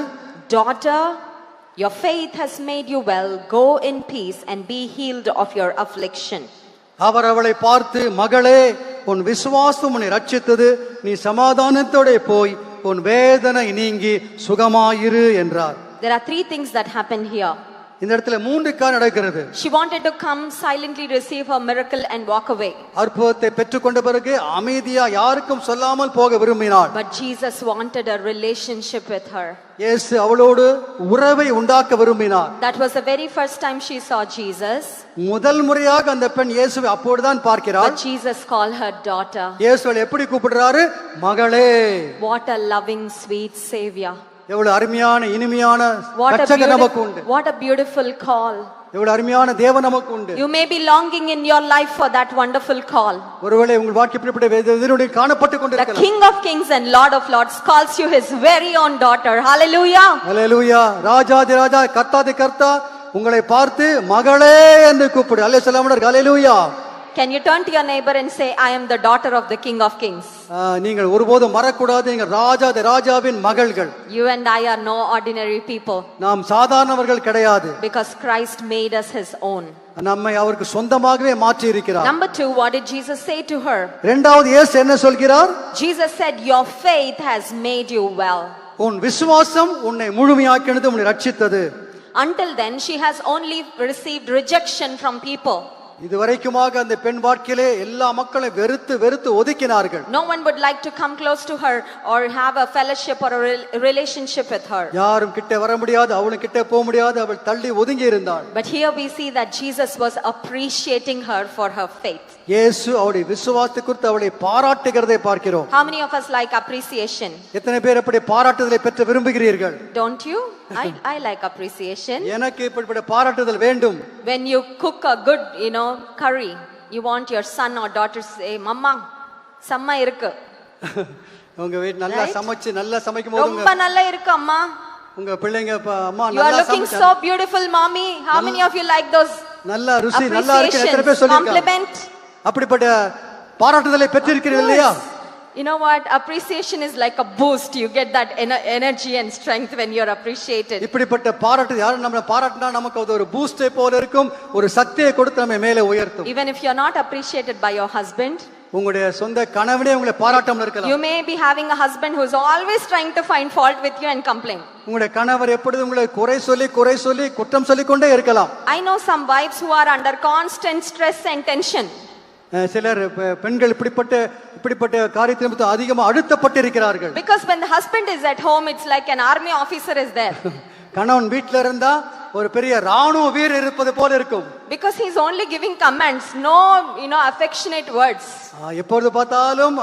daughter, your faith has made you well. Go in peace and be healed of your affliction. அவர் அவளை பார்த்து, மகளே, உன் விசுவாசம் உன்னை ரட்சித்தது, நீ சமாதானத்தோட போய் உன் வேதனை நீங்கி சுகமாயிரு என்றார். There are three things that happen here. இந்த இடத்துல 3 காரியம் நடக்கிறது. She wanted to come silently receive her miracle and walk away. அற்புதத்தை பெற்றுக்கொண்ட பிறகு அமைதியா யாருக்கும் சொல்லாமல் போக விரும்பினாள். But Jesus wanted a relationship with her. இயேசு அவளோடு உறவை உண்டாக்க விரும்பினார். That was the very first time she saw Jesus. முதல் முறையாக அந்த பெண் இயேசுவை அப்போதுதான் பார்க்கிறாள். But Jesus called her daughter. இயேசுவை எப்படி கூப்பிடுறாரு? மகளே. What a loving, sweet Savior. எவ்வளவு அருமையான இனிமையான ரட்சகர் நமக்கு உண்டு. What a beautiful call. எவ்வளவு அருமையான தேவன் நமக்கு உண்டு. You may be longing in your life for that wonderful call. ஒருவேளை உங்கள் வாழ்க்கை இப்படிப்பட்ட வேதனையோடு காணப்பட்டு The கொண்டிருக்கலாம். King of Kings and Lord of Lords calls you His very own daughter. Hallelujah. ஹல்லேலூயா. ராஜாதி ராஜா, கர்த்தாதி கர்த்தா உங்களை பார்த்து மகளே என்று கூப்பிடு. ஹல்லேலூயா. Can you turn to your neighbor and say, I am the daughter of the King of Kings? நீங்கள் ஒருபோதும் மறக்கூடாது, நீங்கள் ராஜாதி ராஜாவின் மகள்கள். You and I are no ordinary people. நாம் சாதாரணவர்கள் கிடையாது. Because Christ made us His own. நம்மை அவருக்கு சொந்தமாகவே மாற்றி இருக்கிறார். Number 2, what did Jesus say to her? இரண்டாவது இயேசு என்ன சொல்கிறார்? Jesus said, your faith has made you well. உன் விசுவாசம் உன்னை முழுமையாக்கினது, உன்னை ரட்சித்தது. Until then, she has only received rejection from people. இதுவரைக்குமாக அந்த பெண் வாழ்க்கையிலே எல்லா மக்களையும் வெறுத்து வெறுத்து ஒதுக்கினார்கள். No one would like to come close to her or have a fellowship or a relationship with her. யாரும் கிட்ட வர முடியாது, அவளும் கிட்ட போக முடியாது, அவள் தள்ளி ஒதுங்கி இருந்தாள். But here we see that Jesus was appreciating her for her faith. இயேசு அவளுடைய விசுவாசத்தை குறித்து அவளை பாராட்டுகிறதை பார்க்கிறோம். How many of us like appreciation? எத்தனை பேர் அப்படி பாராட்டுதலை பெற்று விரும்புகிறீர்கள்? Don't you? I like appreciation. எனக்கு இப்படிப்பட்ட பாராட்டுதல் வேண்டும். When you cook a good, curry, you want your son or daughter to say, "Mama, samma irukku." உங்க வீட்ல நல்லா சமைச்சு நல்லா சமைக்கும்போது ரொம்ப நல்லா இருக்கு அம்மா. உங்க பிள்ளைங்க அம்மா You are நல்லா looking சமைச்சா so beautiful, mommy. How many of you like those? நல்லா ருசி நல்லா இருக்கு எத்தனை பேர் சொல்லிருக்காங்க? Compliment. அப்படிப்பட்ட பாராட்டுதலை பெற்றிருக்கிறீர்கள் இல்லையா? You know what? Appreciation is like a boost. You get that energy and strength when you're appreciated. இப்படிப்பட்ட பாராட்டு யாரும் நம்மளை பாராட்டினா நமக்கு அது ஒரு பூஸ்டை போல இருக்கும், ஒரு சக்தியை கொடுத்து நம்மை மேலே உயர்த்தும். Even if you're not appreciated by your husband, உங்களுடைய சொந்த கணவனே உங்களை பாராட்டாமல் இருக்கலாம். you may be having a husband who's always trying to find fault with you and complain. உங்களுடைய கணவர் எப்பொழுதும் உங்களை குறை சொல்லி குற்றம் சொல்லிக் கொண்டே இருக்கலாம். I know some wives who are under constant stress and tension. சிலர் பெண்கள் இப்படிப்பட்ட காரியத்தை அதிகமாக அழுத்தப்பட்டு இருக்கிறார்கள். Because when the husband is at home, it's like an army officer is there. கணவன் வீட்ல இருந்தா ஒரு பெரிய ராணுவ வீரர் இருப்பது போல இருக்கும். Because he's only giving commands, no affectionate words. எப்பொழுது பார்த்தாலும்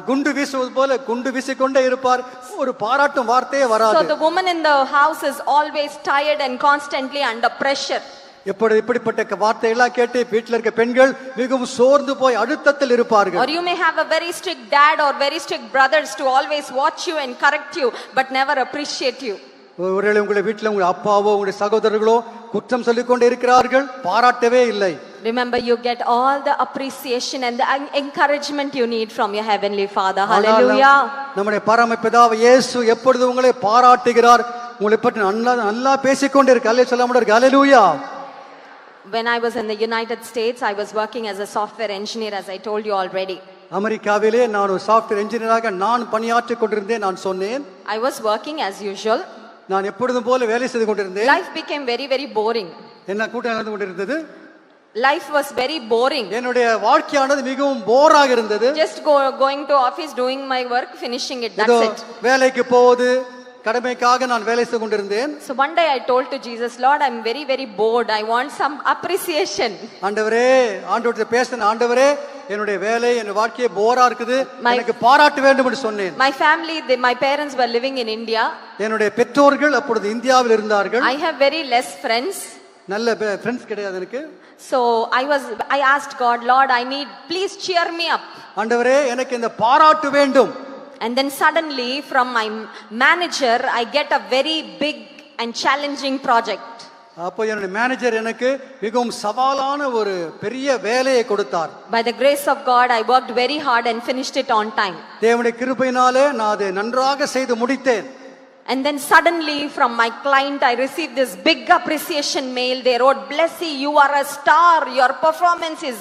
குண்டு வீசுவது போல குண்டு வீசிக்கொண்டே இருப்பார், ஒரு பாராட்டும் வார்த்தையே வராது. So the woman in the house is always tired and constantly under pressure. இப்படிப்பட்ட வார்த்தையெல்லாம் கேட்டு வீட்டில் இருக்க பெண்கள் மிகவும் சோர்ந்து போய் அழுத்தத்தில் இருப்பார்கள். Or you may have a very strict dad or very strict brothers to always watch you and correct you but never appreciate you. ஒருவேளை உங்களுடைய வீட்டில் உங்களுடைய அப்பாவோ உங்களுடைய சகோதரர்களோ குற்றம் சொல்லிக் கொண்டே இருக்கிறார்கள், பாராட்டவே இல்லை. Remember, you get all the appreciation and the encouragement you need from your heavenly Father. Hallelujah. நம்முடைய பரமபிதாவாகிய இயேசு எப்பொழுது உங்களை பாராட்டுகிறார், உங்களை பற்றி நல்லா பேசிக்கொண்டே இருக்கு. அல்லேலூயா சொல்ல முடியாது. ஹalleluya. When I was in the United States, I was working as a software engineer, as I told you already. அமெரிக்காவிலே நான் ஒரு சாஃப்ட்வேர் இன்ஜினியராக நான் பணியாற்றிக் கொண்டிருந்தேன், நான் சொன்னேன். I was working as usual. நான் எப்பொழுதும் போல வேலை செய்து கொண்டிருந்தேன். Life became very, very boring. என்ன கூட்டம் நடந்து கொண்டிருந்தது? Life was very boring. என்னுடைய வாழ்க்கையானது மிகவும் போராக இருந்தது. Just going to office, doing my work, finishing it, that's it. வேலைக்கு போவது கடமைக்காக நான் வேலை செய்து கொண்டிருந்தேன். So one day I told to Jesus, Lord, I'm very, very bored. I want some appreciation. ஆண்டவரே, ஆண்டவர்கிட்ட பேசினேன், ஆண்டவரே என்னுடைய வேலை என் வாழ்க்கையே போரா இருக்குது, எனக்கு பாராட்ட வேண்டும் என்று சொன்னேன். My family, my parents were living in India. என்னுடைய பெற்றோர்கள் அப்பொழுது இந்தியாவில் இருந்தார்கள். I have very less friends. நல்ல ஃப்ரெண்ட்ஸ் கிடையாது எனக்கு. So I asked God, Lord, I need, please cheer me up. ஆண்டவரே எனக்கு இந்த பாராட்டு வேண்டும். And then suddenly from my manager I get a very big and challenging project. அப்போ என்னோட மேனேஜர் எனக்கு மிகவும் சவாலான ஒரு பெரிய வேலையை கொடுத்தார். By the grace of God I worked very hard and finished it on time. தேவனுடைய கிருபையினாலே நான் அதை நன்றாக செய்து முடித்தேன். And then suddenly from my client I received this big appreciation mail. They wrote, Blessy, you are a star, your performance is,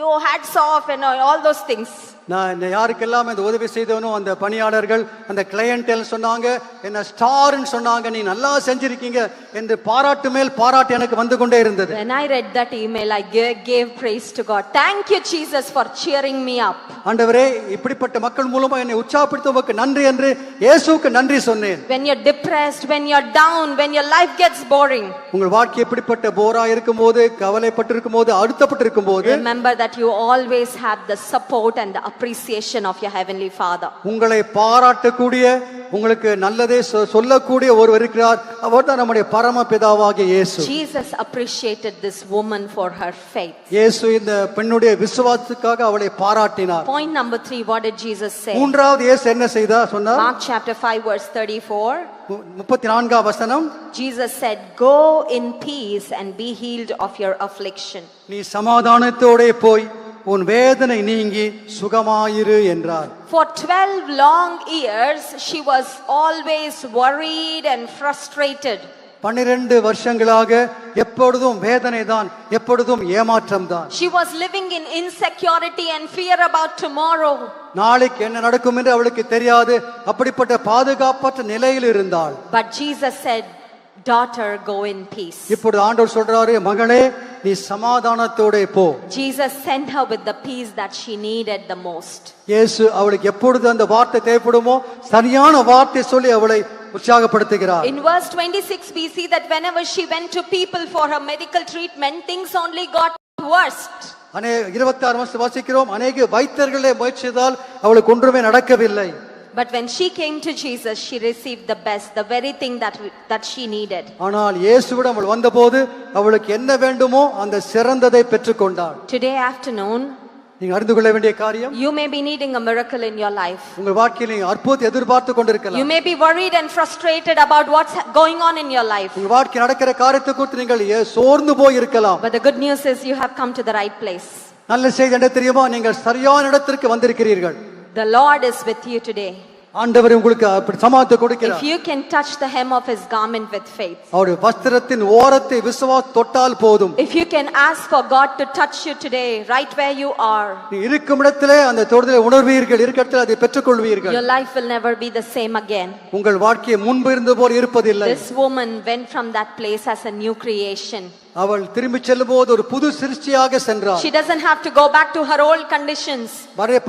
you hats off and all those things. நான் யாருக்கெல்லாம் இந்த உதவி செய்தவனோ அந்த பணியாளர்கள் அந்த கிளையன்டல் சொன்னாங்க, என்ன ஸ்டார்னு சொன்னாங்க, நீ நல்லா செஞ்சிருக்கீங்க என்று பாராட்டு மேல் பாராட்டு எனக்கு வந்து கொண்டே இருந்தது. When I read that email I gave praise to God. Thank you Jesus for cheering me up. ஆண்டவரே இப்படிப்பட்ட மக்கள் மூலமா என்னை உற்சாகப்படுத்துவதற்கு நன்றி என்று இயேசுவுக்கு நன்றி சொன்னேன். When you're depressed, when you're down, when your life gets boring, உங்கள் வாழ்க்கை எப்படிப்பட்ட போரா இருக்கும்போது, கவலைப்பட்டிருக்கும்போது, அழுத்தப்பட்டிருக்கும்போது, remember that you always have the support and the appreciation of your heavenly Father. உங்களை பாராட்டக்கூடிய, உங்களுக்கு நல்லதே சொல்லக்கூடிய ஒருவர் இருக்கிறார், அவர்தான் நம்முடைய பரமபிதாவாகிய இயேசு. Jesus appreciated this woman for her faith. இயேசு இந்த பெண்ணுடைய விசுவாசத்துக்காக அவளை பாராட்டினார். Point number 3, what did Jesus say? மூன்றாவது இயேசு என்ன செய்தார் சொன்னார்? Mark chapter 5 verse 34. 34 வசனம். Jesus said, "Go in peace and be healed of your affliction." நீ சமாதானத்தோடே போய் உன் வேதனை நீங்கி சுகமாயிரு என்றார். For 12 long years she was always worried and frustrated. 12 வருஷங்களாக எப்பொழுதும் வேதனை தான், எப்பொழுதும் ஏமாற்றம் தான். She was living in insecurity and fear about tomorrow. நாளைக்கு என்ன நடக்கும் என்று அவளுக்கு தெரியாது, அப்படிப்பட்ட பாதுகாப்பற்ற நிலையில் இருந்தாள். But Jesus said, "Daughter, go in peace." இப்பொழுது ஆண்டவர் சொல்றாரு, மகளே நீ சமாதானத்தோடே போ. Jesus sent her with the peace that she needed the most. இயேசு அவளுக்கு எப்பொழுது அந்த வார்த்தை தேவைப்படுமோ சரியான வார்த்தை சொல்லி அவளை உற்சாகப்படுத்துகிறார். In verse 26 we see that whenever she went to people for her medical treatment, things only got worse. 26 வருஷம் வாசிக்கிறோம், अनेक வைத்தியர்களே முயற்சித்தால் அவளுக்கு ஒன்றுமே நடக்கவில்லை. But when she came to Jesus, she received the best, the very thing that she needed. ஆனால் இயேசுவிடம் அவள் வந்தபோது அவளுக்கு என்ன வேண்டுமோ அந்த சிறந்ததை பெற்றுக்கொண்டாள். Today afternoon, நீங்க அறிந்து கொள்ள வேண்டிய காரியம், you may be needing a miracle in your life. உங்கள் வாழ்க்கையில் நீங்க அற்புதத்தை எதிர்பார்த்து கொண்டிருக்கலாம். You may be worried and frustrated about what's going on in your life. உங்கள் வாழ்க்கையில் நடக்கிற காரியத்தை குறித்து நீங்கள் சோர்ந்து போய் இருக்கலாம். But the good news is you have come to the right place. நல்ல செய்தி என்ன தெரியுமா? நீங்கள் சரியான இடத்திற்கு வந்திருக்கிறீர்கள். The Lord is with you today. ஆண்டவர் உங்களுக்கு அப்படி சமாதானத்தை கொடுக்கிறார். If you can touch the hem of his garment with faith, அவருடைய வஸ்திரத்தின் ஓரத்தை விசுவாச தொட்டால் போதும். if you can ask for God to touch you today right where you are, நீ இருக்கும் இடத்திலே அந்த தொடுதலை உணர்வீர்கள், இருக்கிற இடத்திலே அதை பெற்றுக்கொள்வீர்கள். your life will never be the same again. உங்கள் வாழ்க்கை முன்பு இருந்தது போல் இருப்பதில்லை. This woman went from that place as a new creation. அவள் திரும்பி செல்லும்போது ஒரு புது சிருஷ்டியாக சென்றாள். She doesn't have to go back to her old conditions.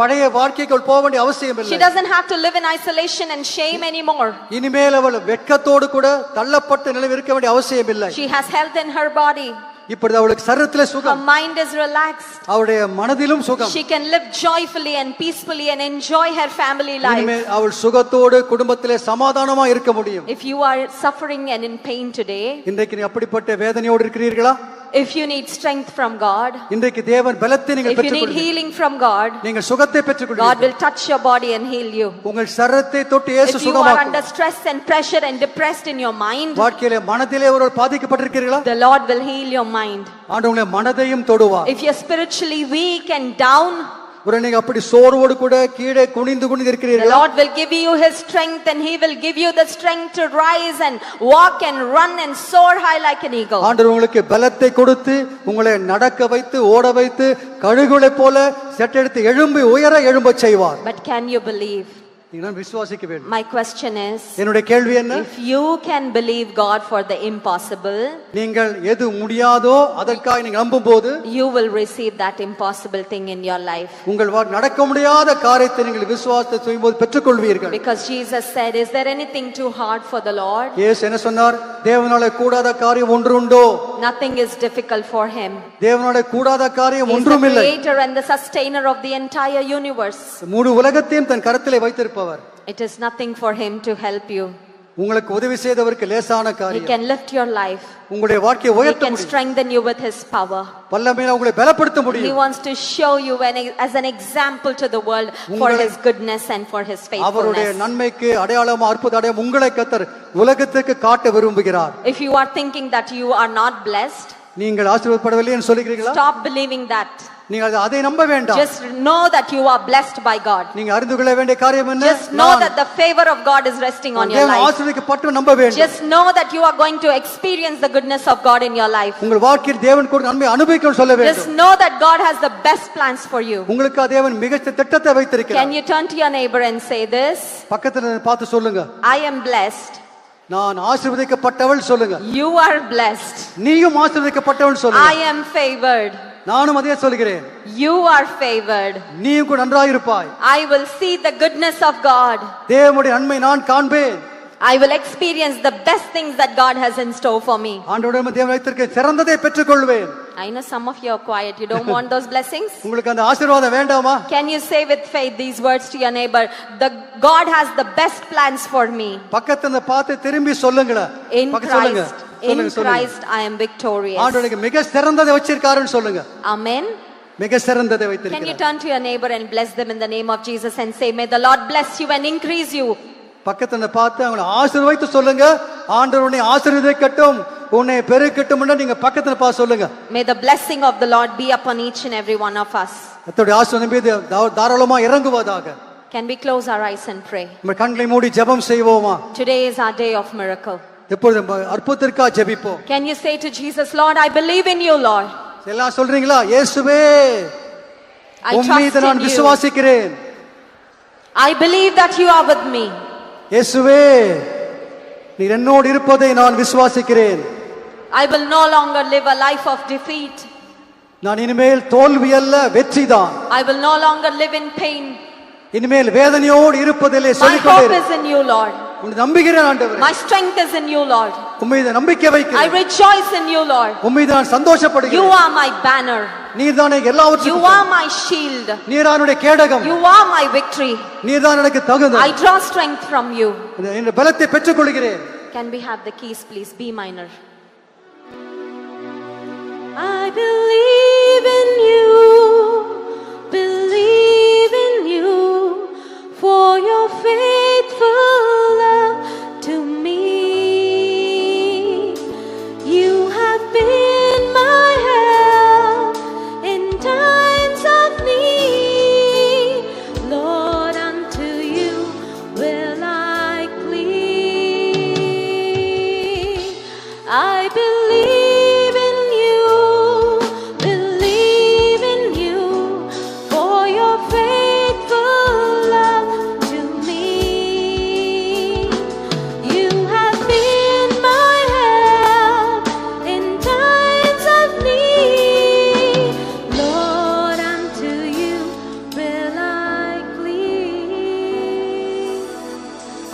பழைய வாழ்க்கைக்கு போக வேண்டிய அவசியம் இல்லை. She doesn't have to live in isolation and shame anymore. இனிமேல் அவள் வெட்கத்தோடு கூட தள்ளப்பட்ட நிலையில் இருக்க வேண்டிய அவசியம் இல்லை. She has health in her body. இப்பொழுது அவளுக்கு சரீரத்திலே Her சுகம், mind is relaxed. அவளுடைய மனதிலும் சுகம். She can live joyfully and peacefully and enjoy her family life. இனிமேல் அவள் சுகத்தோடு குடும்பத்திலே சமாதானமா இருக்க முடியும். If you are suffering and in pain today, இன்றைக்கு நீ அப்படிப்பட்ட வேதனையோடு இருக்கிறீர்களா? if you need strength from God, இன்றைக்கு தேவன் பலத்தை நீங்கள் if you need பெற்றுக்கொள்ளுங்கள். healing from God, நீங்கள் சுகத்தை God பெற்றுக்கொள்ளுங்கள். will touch your body and heal you. உங்கள் சரீரத்தை தொட்டு இயேசு If you are சுகமாக்கும். under stress and pressure and depressed in your mind, வாழ்க்கையிலே மனதிலே ஒரு பாதிக்கப்பட்டிருக்கிறீர்களா? the Lord will heal your mind. ஆண்டவர் உங்களை மனதையும் தொடுவார். If you're spiritually weak and down, ஒரு நீங்க அப்படி சோர்வோடு கூட கீழே குனிந்து குனிந்து the இருக்கிறீர்களா? Lord will give you his strength and he will give you the strength to rise and walk and run and soar high like an eagle. ஆண்டவர் உங்களுக்கு பலத்தை கொடுத்து உங்களை நடக்க வைத்து ஓட வைத்து கழுகுகளைப் போல செட்டெடுத்து எழும்பி உயர எழும்பச் செய்வார். But can you believe? நீங்கள் விசுவாசிக்க வேண்டும். My question is, என்னுடைய கேள்வி என்ன? if you can believe God for the impossible, நீங்கள் எது முடியாதோ அதற்காக நீங்கள் நம்பும்போது you will receive that impossible thing in your life. உங்கள் நடக்க முடியாத காரியத்தை நீங்கள் விசுவாசத்தை செய்யும்போது பெற்றுக்கொள்வீர்கள். Because Jesus said, is there anything too hard for the Lord? இயேசு என்ன சொன்னார்? தேவனாலே கூடாத காரியம் ஒன்று உண்டோ? Nothing is difficult for him. தேவனாலே கூடாத காரியம் He is the ஒன்றும் இல்லை. creator and the sustainer of the entire universe. முழு உலகத்தையும் தன் கரத்திலே வைத்திருப்பவர். It is nothing for him to help you. உங்களுக்கு உதவி செய்தவருக்கு லேசான He காரியம். can lift your life. உங்களுடைய வாழ்க்கையை He உயர்த்த can முடியும். strengthen you with his power. வல்லமையில உங்களை பலப்படுத்த He முடியும். wants to show you as an example to the world for his goodness and for his அவருடைய faithfulness. நன்மைக்கு அடையாளமா அற்புத அடையாளம் உங்களை கர்த்தர் உலகத்துக்கு காட்ட விரும்புகிறார். If you are thinking that you are not blessed, நீங்கள் ஆசீர்வதிக்கப்படவில்லை என்று சொல்லுகிறீர்களா? stop believing that. நீங்கள் அதை நம்ப வேண்டாம். Just know that you are blessed by God. நீங்க அறிந்து கொள்ள வேண்டிய காரியம் என்ன? Just know that the favor of God is resting on your தேவன் life. ஆசீர்வதிக்கப்பட்டு நம்ப வேண்டும். Just know that you are going to experience the goodness of God in your life. உங்கள் வாழ்க்கையில் தேவன் கொடுத்த நன்மை அனுபவிக்க சொல்ல வேண்டும். Just know that God has the best plans for you. உங்களுக்கு தேவன் மிகச்சிறந்த திட்டத்தை வைத்திருக்கிறார். Can you turn to your neighbor and say this? பக்கத்துல பார்த்து சொல்லுங்க. I am blessed. நான் ஆசீர்வதிக்கப்பட்டவள் சொல்லுங்க. You are blessed. நீயும் ஆசீர்வதிக்கப்பட்டவள் சொல்லுங்க. I am favored. நானும் அதே சொல்கிறேன். You are favored. நீயும் கூட நன்றாக இருப்பாய். I will see the goodness of God. தேவனுடைய நன்மை நான் காண்பேன். I will experience the best things that God has in store for me. ஆண்டவரிடம் தேவன் வைத்திருக்க சிறந்ததை பெற்றுக்கொள்வேன். I know some of you are quiet. You don't want those blessings? உங்களுக்கு அந்த ஆசீர்வாதம் வேண்டாமா? Can you say with faith these words to your neighbor? The God has the best plans for me. பக்கத்துல பார்த்து திரும்பி சொல்லுங்க. In Christ, in Christ I am victorious. ஆண்டவருக்கு மிக சிறந்ததை வச்சிருக்காருன்னு சொல்லுங்க. Amen. மிக சிறந்ததை Can you வைத்திருக்கிறார். turn to your neighbor and bless them in the name of Jesus and say, may the Lord bless you and increase you. பக்கத்துல பார்த்து அவங்களை ஆசீர்வதித்து சொல்லுங்க. ஆண்டவர் உன்னை ஆசீர்வதிக்கட்டும், உன்னை பெருக்கட்டும் நீங்க பக்கத்துல பார்த்து சொல்லுங்க. May the blessing of the Lord be upon each and every one of us. கர்த்தருடைய ஆசீர்வாதம் மீது தாராளமா இறங்குவதாக. Can we close our eyes and pray? நம்ம கண்களை மூடி ஜெபம் செய்வோமா? Today is our day of miracle. எப்பொழுது அற்புதத்திற்காக ஜெபிப்போம். Can you say to Jesus, Lord, I believe in you, Lord. எல்லாம் சொல்றீங்களா? இயேசுவே, I உம்மை trust நான் in you. விசுவாசிக்கிறேன். I believe that you are with me. இயேசுவே, நீர் என்னோடு இருப்பதை நான் விசுவாசிக்கிறேன். I will no longer live a life of defeat. நான் இனிமேல் தோல்வி அல்ல வெற்றிதான். I will no longer live in pain. இனிமேல் வேதனையோடு இருப்பதிலே My சொல்லிக் hope கொண்டேன். is in you, Lord. உன்னை நம்புகிறேன் ஆண்டவரே. My strength is in you, Lord. உம்மை நம்பிக்கை I வைக்கிறேன். rejoice in you, Lord. உம்மை நான் You சந்தோஷப்படுகிறேன். are my banner. நீர்தானே You எல்லாவற்றுக்கும் are my shield. நீரானுடைய கேடகம். You are my victory. நீர்தான் எனக்கு தகுந்த. I draw strength from you. இந்த பலத்தை பெற்றுக்கொள்கிறேன். Can we have the keys, please? B minor. I believe in you, believe in you, for your faithful love to me. You have been my help in times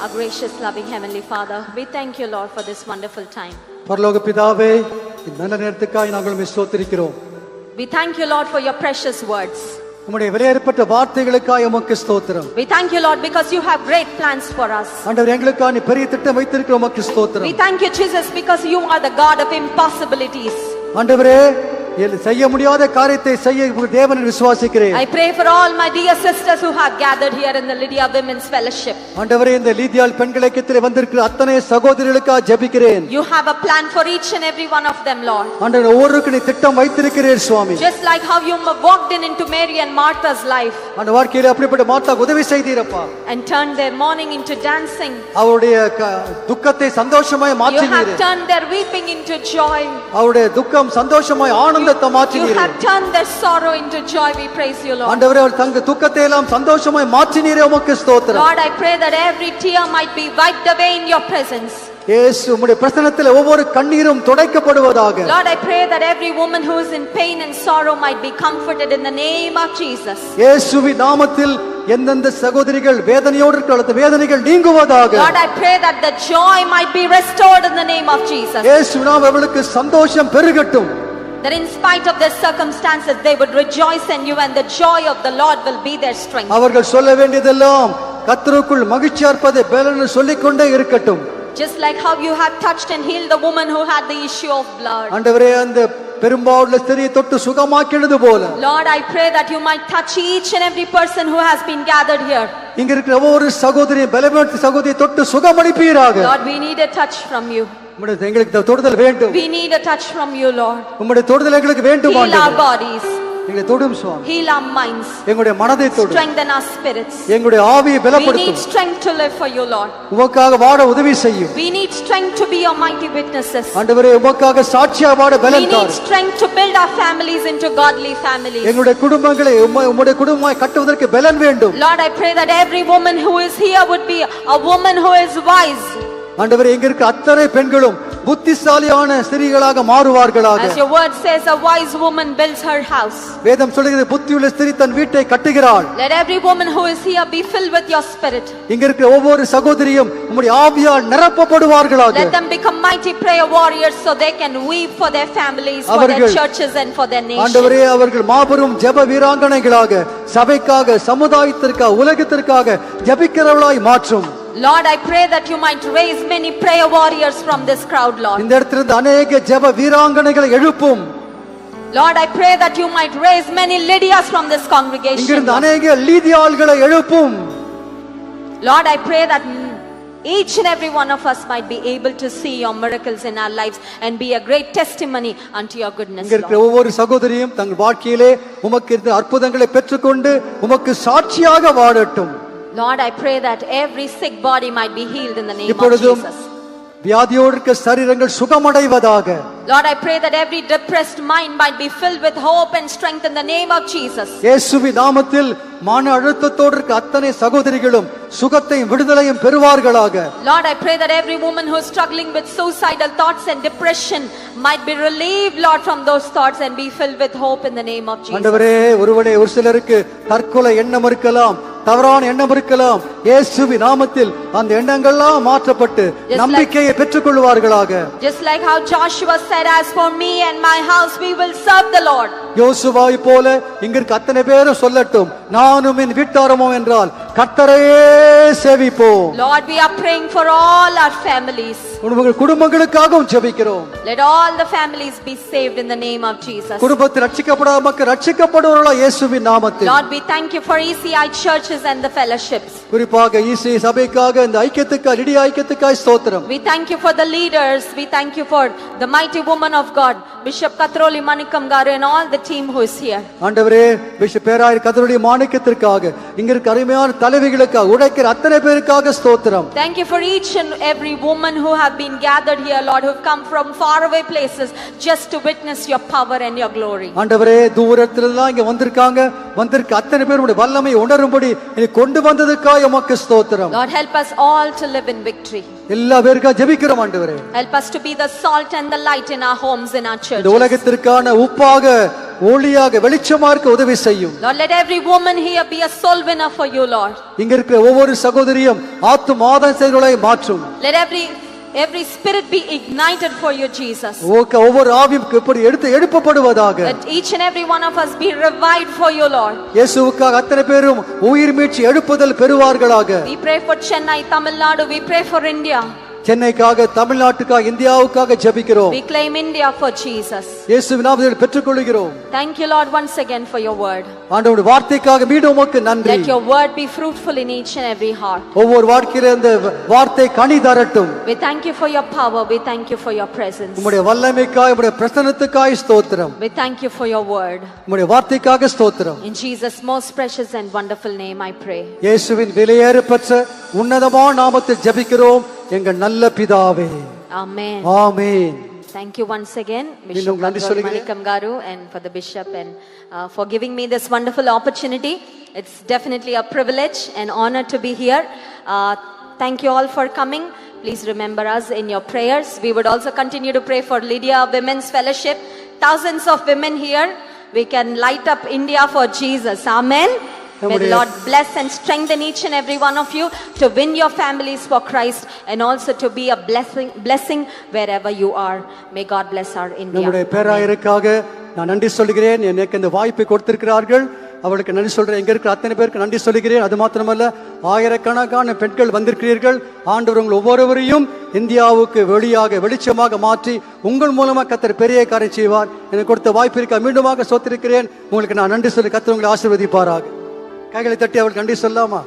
Our gracious, loving Heavenly Father, we thank you, Lord, for this wonderful time. பரலோக பிதாவே, இந்த நல்ல நேரத்துக்காய் நாங்கள் உம்மை ஸ்தோத்திரிக்கிறோம். We thank you, Lord, for your precious words. உம்முடைய விலையேறப்பட்ட வார்த்தைகளுக்காய் உமக்கு ஸ்தோத்திரம். We thank you, Lord, because you have great plans for us. ஆண்டவரே, எங்களுக்காக நீ பெரிய திட்டம் வைத்திருக்கிற உமக்கு ஸ்தோத்திரம். We thank you, Jesus, because you are the God of impossibilities. ஆண்டவரே, செய்ய முடியாத காரியத்தை செய்ய உங்கள் தேவனை விசுவாசிக்கிறேன். I pray for all my dear sisters who have gathered here in the Lydia Women's Fellowship. ஆண்டவரே, இந்த லீதியாள் பெண்கள் ஐக்கியத்திலே வந்திருக்கிற அத்தனை சகோதரிகளுக்காக ஜெபிக்கிறேன். You have a plan for each and every one of them, Lord. ஆண்டவரே, ஒவ்வொருவருக்கும் நீ திட்டம் வைத்திருக்கிறீர் சுவாமி. Just like how you walked into Mary and Martha's life அந்த வாழ்க்கையிலே அப்படிப்பட்ட மார்த்தாக்கு உதவி செய்தீரப்பா. and turned their mourning into dancing. அவருடைய துக்கத்தை சந்தோஷமாய் You மாற்றினீர். have turned their weeping into joy. அவருடைய துக்கம் சந்தோஷமாய் ஆனந்தத்தை You மாற்றினீர். have turned their sorrow into joy. We praise you, Lord. ஆண்டவரே, அவர் தங்க துக்கத்தை எல்லாம் சந்தோஷமாய் மாற்றினீரே உமக்கு ஸ்தோத்திரம். Lord, I pray that every tear might be wiped away in your presence. இயேசு, உம்முடைய பிரசன்னத்திலே ஒவ்வொரு கண்ணீரும் துடைக்கப்படுவதாக. Lord, I pray that every woman who is in pain and sorrow might be comforted in the name of Jesus. இயேசுவின் நாமத்தில் எந்தெந்த சகோதரிகள் வேதனையோடு இருக்கிற அந்த வேதனைகள் நீங்குவதாக. Lord, I pray that the joy might be restored in the name of Jesus. இயேசுவின் நாமத்தில் அவர்களுக்கு சந்தோஷம் பெருகட்டும். That in spite of their circumstances they would rejoice in you and the joy of the Lord will be their strength. அவர்கள் சொல்ல வேண்டியதெல்லாம் கர்த்தருக்குள் மகிழ்ச்சியா இருப்பதை பெலன்னு சொல்லிக்கொண்டே இருக்கட்டும். Just like how you have touched and healed the woman who had the issue of blood. ஆண்டவரே, அந்த பெரும்பாலுள்ள ஸ்திரியை தொட்டு சுகமாக்கினது போல Lord, I pray that you might touch each and every person who has been gathered here. இங்க இருக்கிற ஒவ்வொரு சகோதரியும் பலவீனமான சகோதரியை தொட்டு சுகமளிப்பீராக. Lord, we need a touch from you. உம்முடைய எங்களுக்கு தொடுதல் வேண்டும். We need a touch from you, Lord. உம்முடைய தொடுதல் எங்களுக்கு வேண்டும் Heal our ஆண்டவரே. bodies. எங்களை தொடும் சுவாமி. Heal our minds. எங்களுடைய மனதை தொடும். Strengthen our spirits. எங்களுடைய ஆவியை We need பலப்படுத்தும். strength to live for you, Lord. உமக்காக வாழ உதவி செய்யும். We need strength to be your mighty witnesses. ஆண்டவரே, உமக்காக சாட்சியா வாழ We பலன் need தாரும். strength to build our families into godly families. எங்களுடைய குடும்பங்களை உம்முடைய குடும்பமாய் கட்டுவதற்கு பலன் வேண்டும். Lord, I pray that every woman who is here would be a woman who is wise. ஆண்டவரே, இங்க இருக்க அத்தனை பெண்களும் புத்திசாலியான ஸ்திரீகளாக மாறுவார்களாக. As your word says, a wise woman builds her house. வேதம் சொல்கிறது, புத்தியுள்ள ஸ்திரீ தன் வீட்டை கட்டுகிறாள். Let every woman who is here be filled with your spirit. இங்க இருக்கிற ஒவ்வொரு சகோதரியும் உம்முடைய ஆவியால் நிரப்பப்படுவார்களாக. Let them become mighty prayer warriors so they can weep for their families, for their churches and for their nation. ஆண்டவரே, அவர்கள் மாபெரும் ஜெப வீராங்கனைகளாக சபைக்காக, சமுதாயத்திற்காக, உலகத்திற்காக ஜெபிக்கிறவளாய் மாற்றும். Lord, I pray that you might raise many prayer warriors from this crowd, Lord. இந்த இடத்திலிருந்து அநேக ஜெப வீராங்கனைகளை எழுப்பும். Lord, I pray that you might raise many Lydias from this congregation. இங்கிருந்து அநேக லீதியாள்களை எழுப்பும். Lord, I pray that each and every one of us might be able to see your miracles in our lives and be a great testimony unto your goodness, இங்க இருக்கிற Lord. ஒவ்வொரு சகோதரியும் தங்கள் வாழ்க்கையிலே உமக்கு இருந்த அற்புதங்களை பெற்றுக்கொண்டு உமக்கு சாட்சியாக வாழட்டும். Lord, I pray that every sick body might be healed in the name of இப்பொழுதும் Jesus. வியாதியோடு இருக்க சரீரங்கள் சுகமடைவதாக. Lord, I pray that every depressed mind might be filled with hope and strength in the name of Jesus. இயேசுவின் நாமத்தில் மன அழுத்தத்தோடு இருக்க அத்தனை சகோதரிகளும் சுகத்தையும் விடுதலையும் பெறுவார்களாக. Lord, I pray that every woman who is struggling with suicidal thoughts and depression might be relieved, Lord, from those thoughts and be filled with hope in the name of Jesus. ஆண்டவரே, ஒருவேளை ஒரு சிலருக்கு தற்கொலை எண்ணம் இருக்கலாம், தவறான எண்ணம் இருக்கலாம். இயேசுவின் நாமத்தில் அந்த எண்ணங்கள்லாம் மாற்றப்பட்டு நம்பிக்கையை பெற்றுக்கொள்வார்களாக. Just like how Joshua said, as for me and my house we will serve the Lord. யோசுவாவை போல இங்க இருக்க அத்தனை பேரும் சொல்லட்டும், நானும் என் வீட்டாரமோ என்றால் கர்த்தரையே சேவிப்போம். Lord, we are praying for all our families. உங்கள் குடும்பங்களுக்காகவும் ஜெபிக்கிறோம். Let all the families be saved in the name of Jesus. குடும்பத்தில் ரட்சிக்கப்படாத மக்கள் ரட்சிக்கப்படுவார்களா இயேசுவின் நாமத்தில். Lord, we thank you for ECI churches and the fellowships. குறிப்பாக ஈசி சபைக்காக இந்த ஐக்கியத்துக்காக, லிடியா ஐக்கியத்துக்காக ஸ்தோத்திரம். We thank you for the leaders. We thank you for the mighty woman of God, Bishop Katroli Manikam Garu and all the team who is here. ஆண்டவரே, bishop பேராயர் கத்தருடைய மாணிக்கத்திற்காக, இங்க இருக்க அருமையான தலைவிகளுக்காக, உடைக்கிற அத்தனை பேருக்காக ஸ்தோத்திரம். Thank you for each and every woman who have been gathered here, Lord, who have come from faraway places just to witness your power and your glory. ஆண்டவரே, தூரத்திலிருந்து இங்க வந்திருக்க அத்தனை பேர் உடைய வல்லமை உணரும்படி நீ கொண்டு வந்ததுக்காக உமக்கு ஸ்தோத்திரம். Lord, help us all to live in victory. எல்லா பேருக்காக ஜெபிக்கிறோம் ஆண்டவரே. Help us to be the salt and the light in our homes, in our churches. இந்த உலகத்திற்கான உப்பாக ஒளியாக வெளிச்சமா இருக்க உதவி செய்யும். Lord, let every woman here be a soul winner for you, Lord. இங்க இருக்கிற ஒவ்வொரு சகோதரியும் ஆத்துமாதான செய்திகளை மாற்றும். Let every spirit be ignited for you, Jesus. ஒவ்வொரு ஆவியும் இப்படி எழுப்பப்படுவதாக. Let each and every one of us be revived for you, Lord. இயேசுவுக்காக அத்தனை பேரும் உயிர் மீட்சி எழுப்புதல் பெறுவார்களாக. We pray for Chennai, Tamil Nadu. We pray for India. சென்னைக்காக, தமிழ்நாட்டுக்காக, இந்தியாவுக்காக ஜெபிக்கிறோம். We claim India for Jesus. இயேசுவின் நாமத்தில் பெற்றுக்கொள்கிறோம். Thank you, Lord, once again for your word. ஆண்டவருடைய வார்த்தைக்காக மீண்டும் உமக்கு நன்றி. Let your word be fruitful in each and every heart. ஒவ்வொரு வாழ்க்கையில இந்த வார்த்தை கனி தரட்டும். We thank you for your power. We thank you for your presence. உம்முடைய வல்லமைக்காய், உம்முடைய பிரசன்னத்துக்காய் ஸ்தோத்திரம். We thank you for your word. உம்முடைய வார்த்தைக்காக ஸ்தோத்திரம். In Jesus' most precious and wonderful name I pray. இயேசுவின் விலையேறப்பெற்ற உன்னதமான நாமத்தில் ஜெபிக்கிறோம் எங்கள் நல்ல பிதாவே. Amen. Amen. Thank you once again, மீண்டும் Bishop நன்றி சொல்கிறேன். Manikam Garu, and for the bishop and for giving me this wonderful opportunity. It's definitely a privilege and honor to be here. Thank you all for coming. Please remember us in your prayers. We would also continue to pray for Lydia Women's Fellowship. Thousands of women here. We can light up India for Jesus. Amen. May the Lord bless and strengthen each and every one of you to win your families for Christ and also to be a blessing wherever you are. May God bless our India. நம்முடைய பேராயருக்காக நான் நன்றி சொல்கிறேன். எனக்கு இந்த வாய்ப்பை கொடுத்திருக்கிறார்கள். அவளுக்கு நன்றி சொல்றேன். எங்க இருக்கிற அத்தனை பேருக்கு நன்றி சொல்கிறேன். அது மாத்திரமல்ல, ஆயிரக்கணக்கான பெண்கள் வந்திருக்கிறீர்கள். ஆண்டவர் உங்கள் ஒவ்வொருவரையும் இந்தியாவுக்கு வெளிச்சமாக மாற்றி உங்கள் மூலமா கர்த்தர் பெரிய காரியம் செய்வார். எனக்கு கொடுத்த வாய்ப்பிற்கு மீண்டுமாக சொத்திருக்கிறேன். உங்களுக்கு நான் நன்றி சொல்லி கர்த்தர் உங்களை ஆசீர்வதிப்பாராக. கைகளை தட்டி அவளுக்கு நன்றி சொல்லாமா?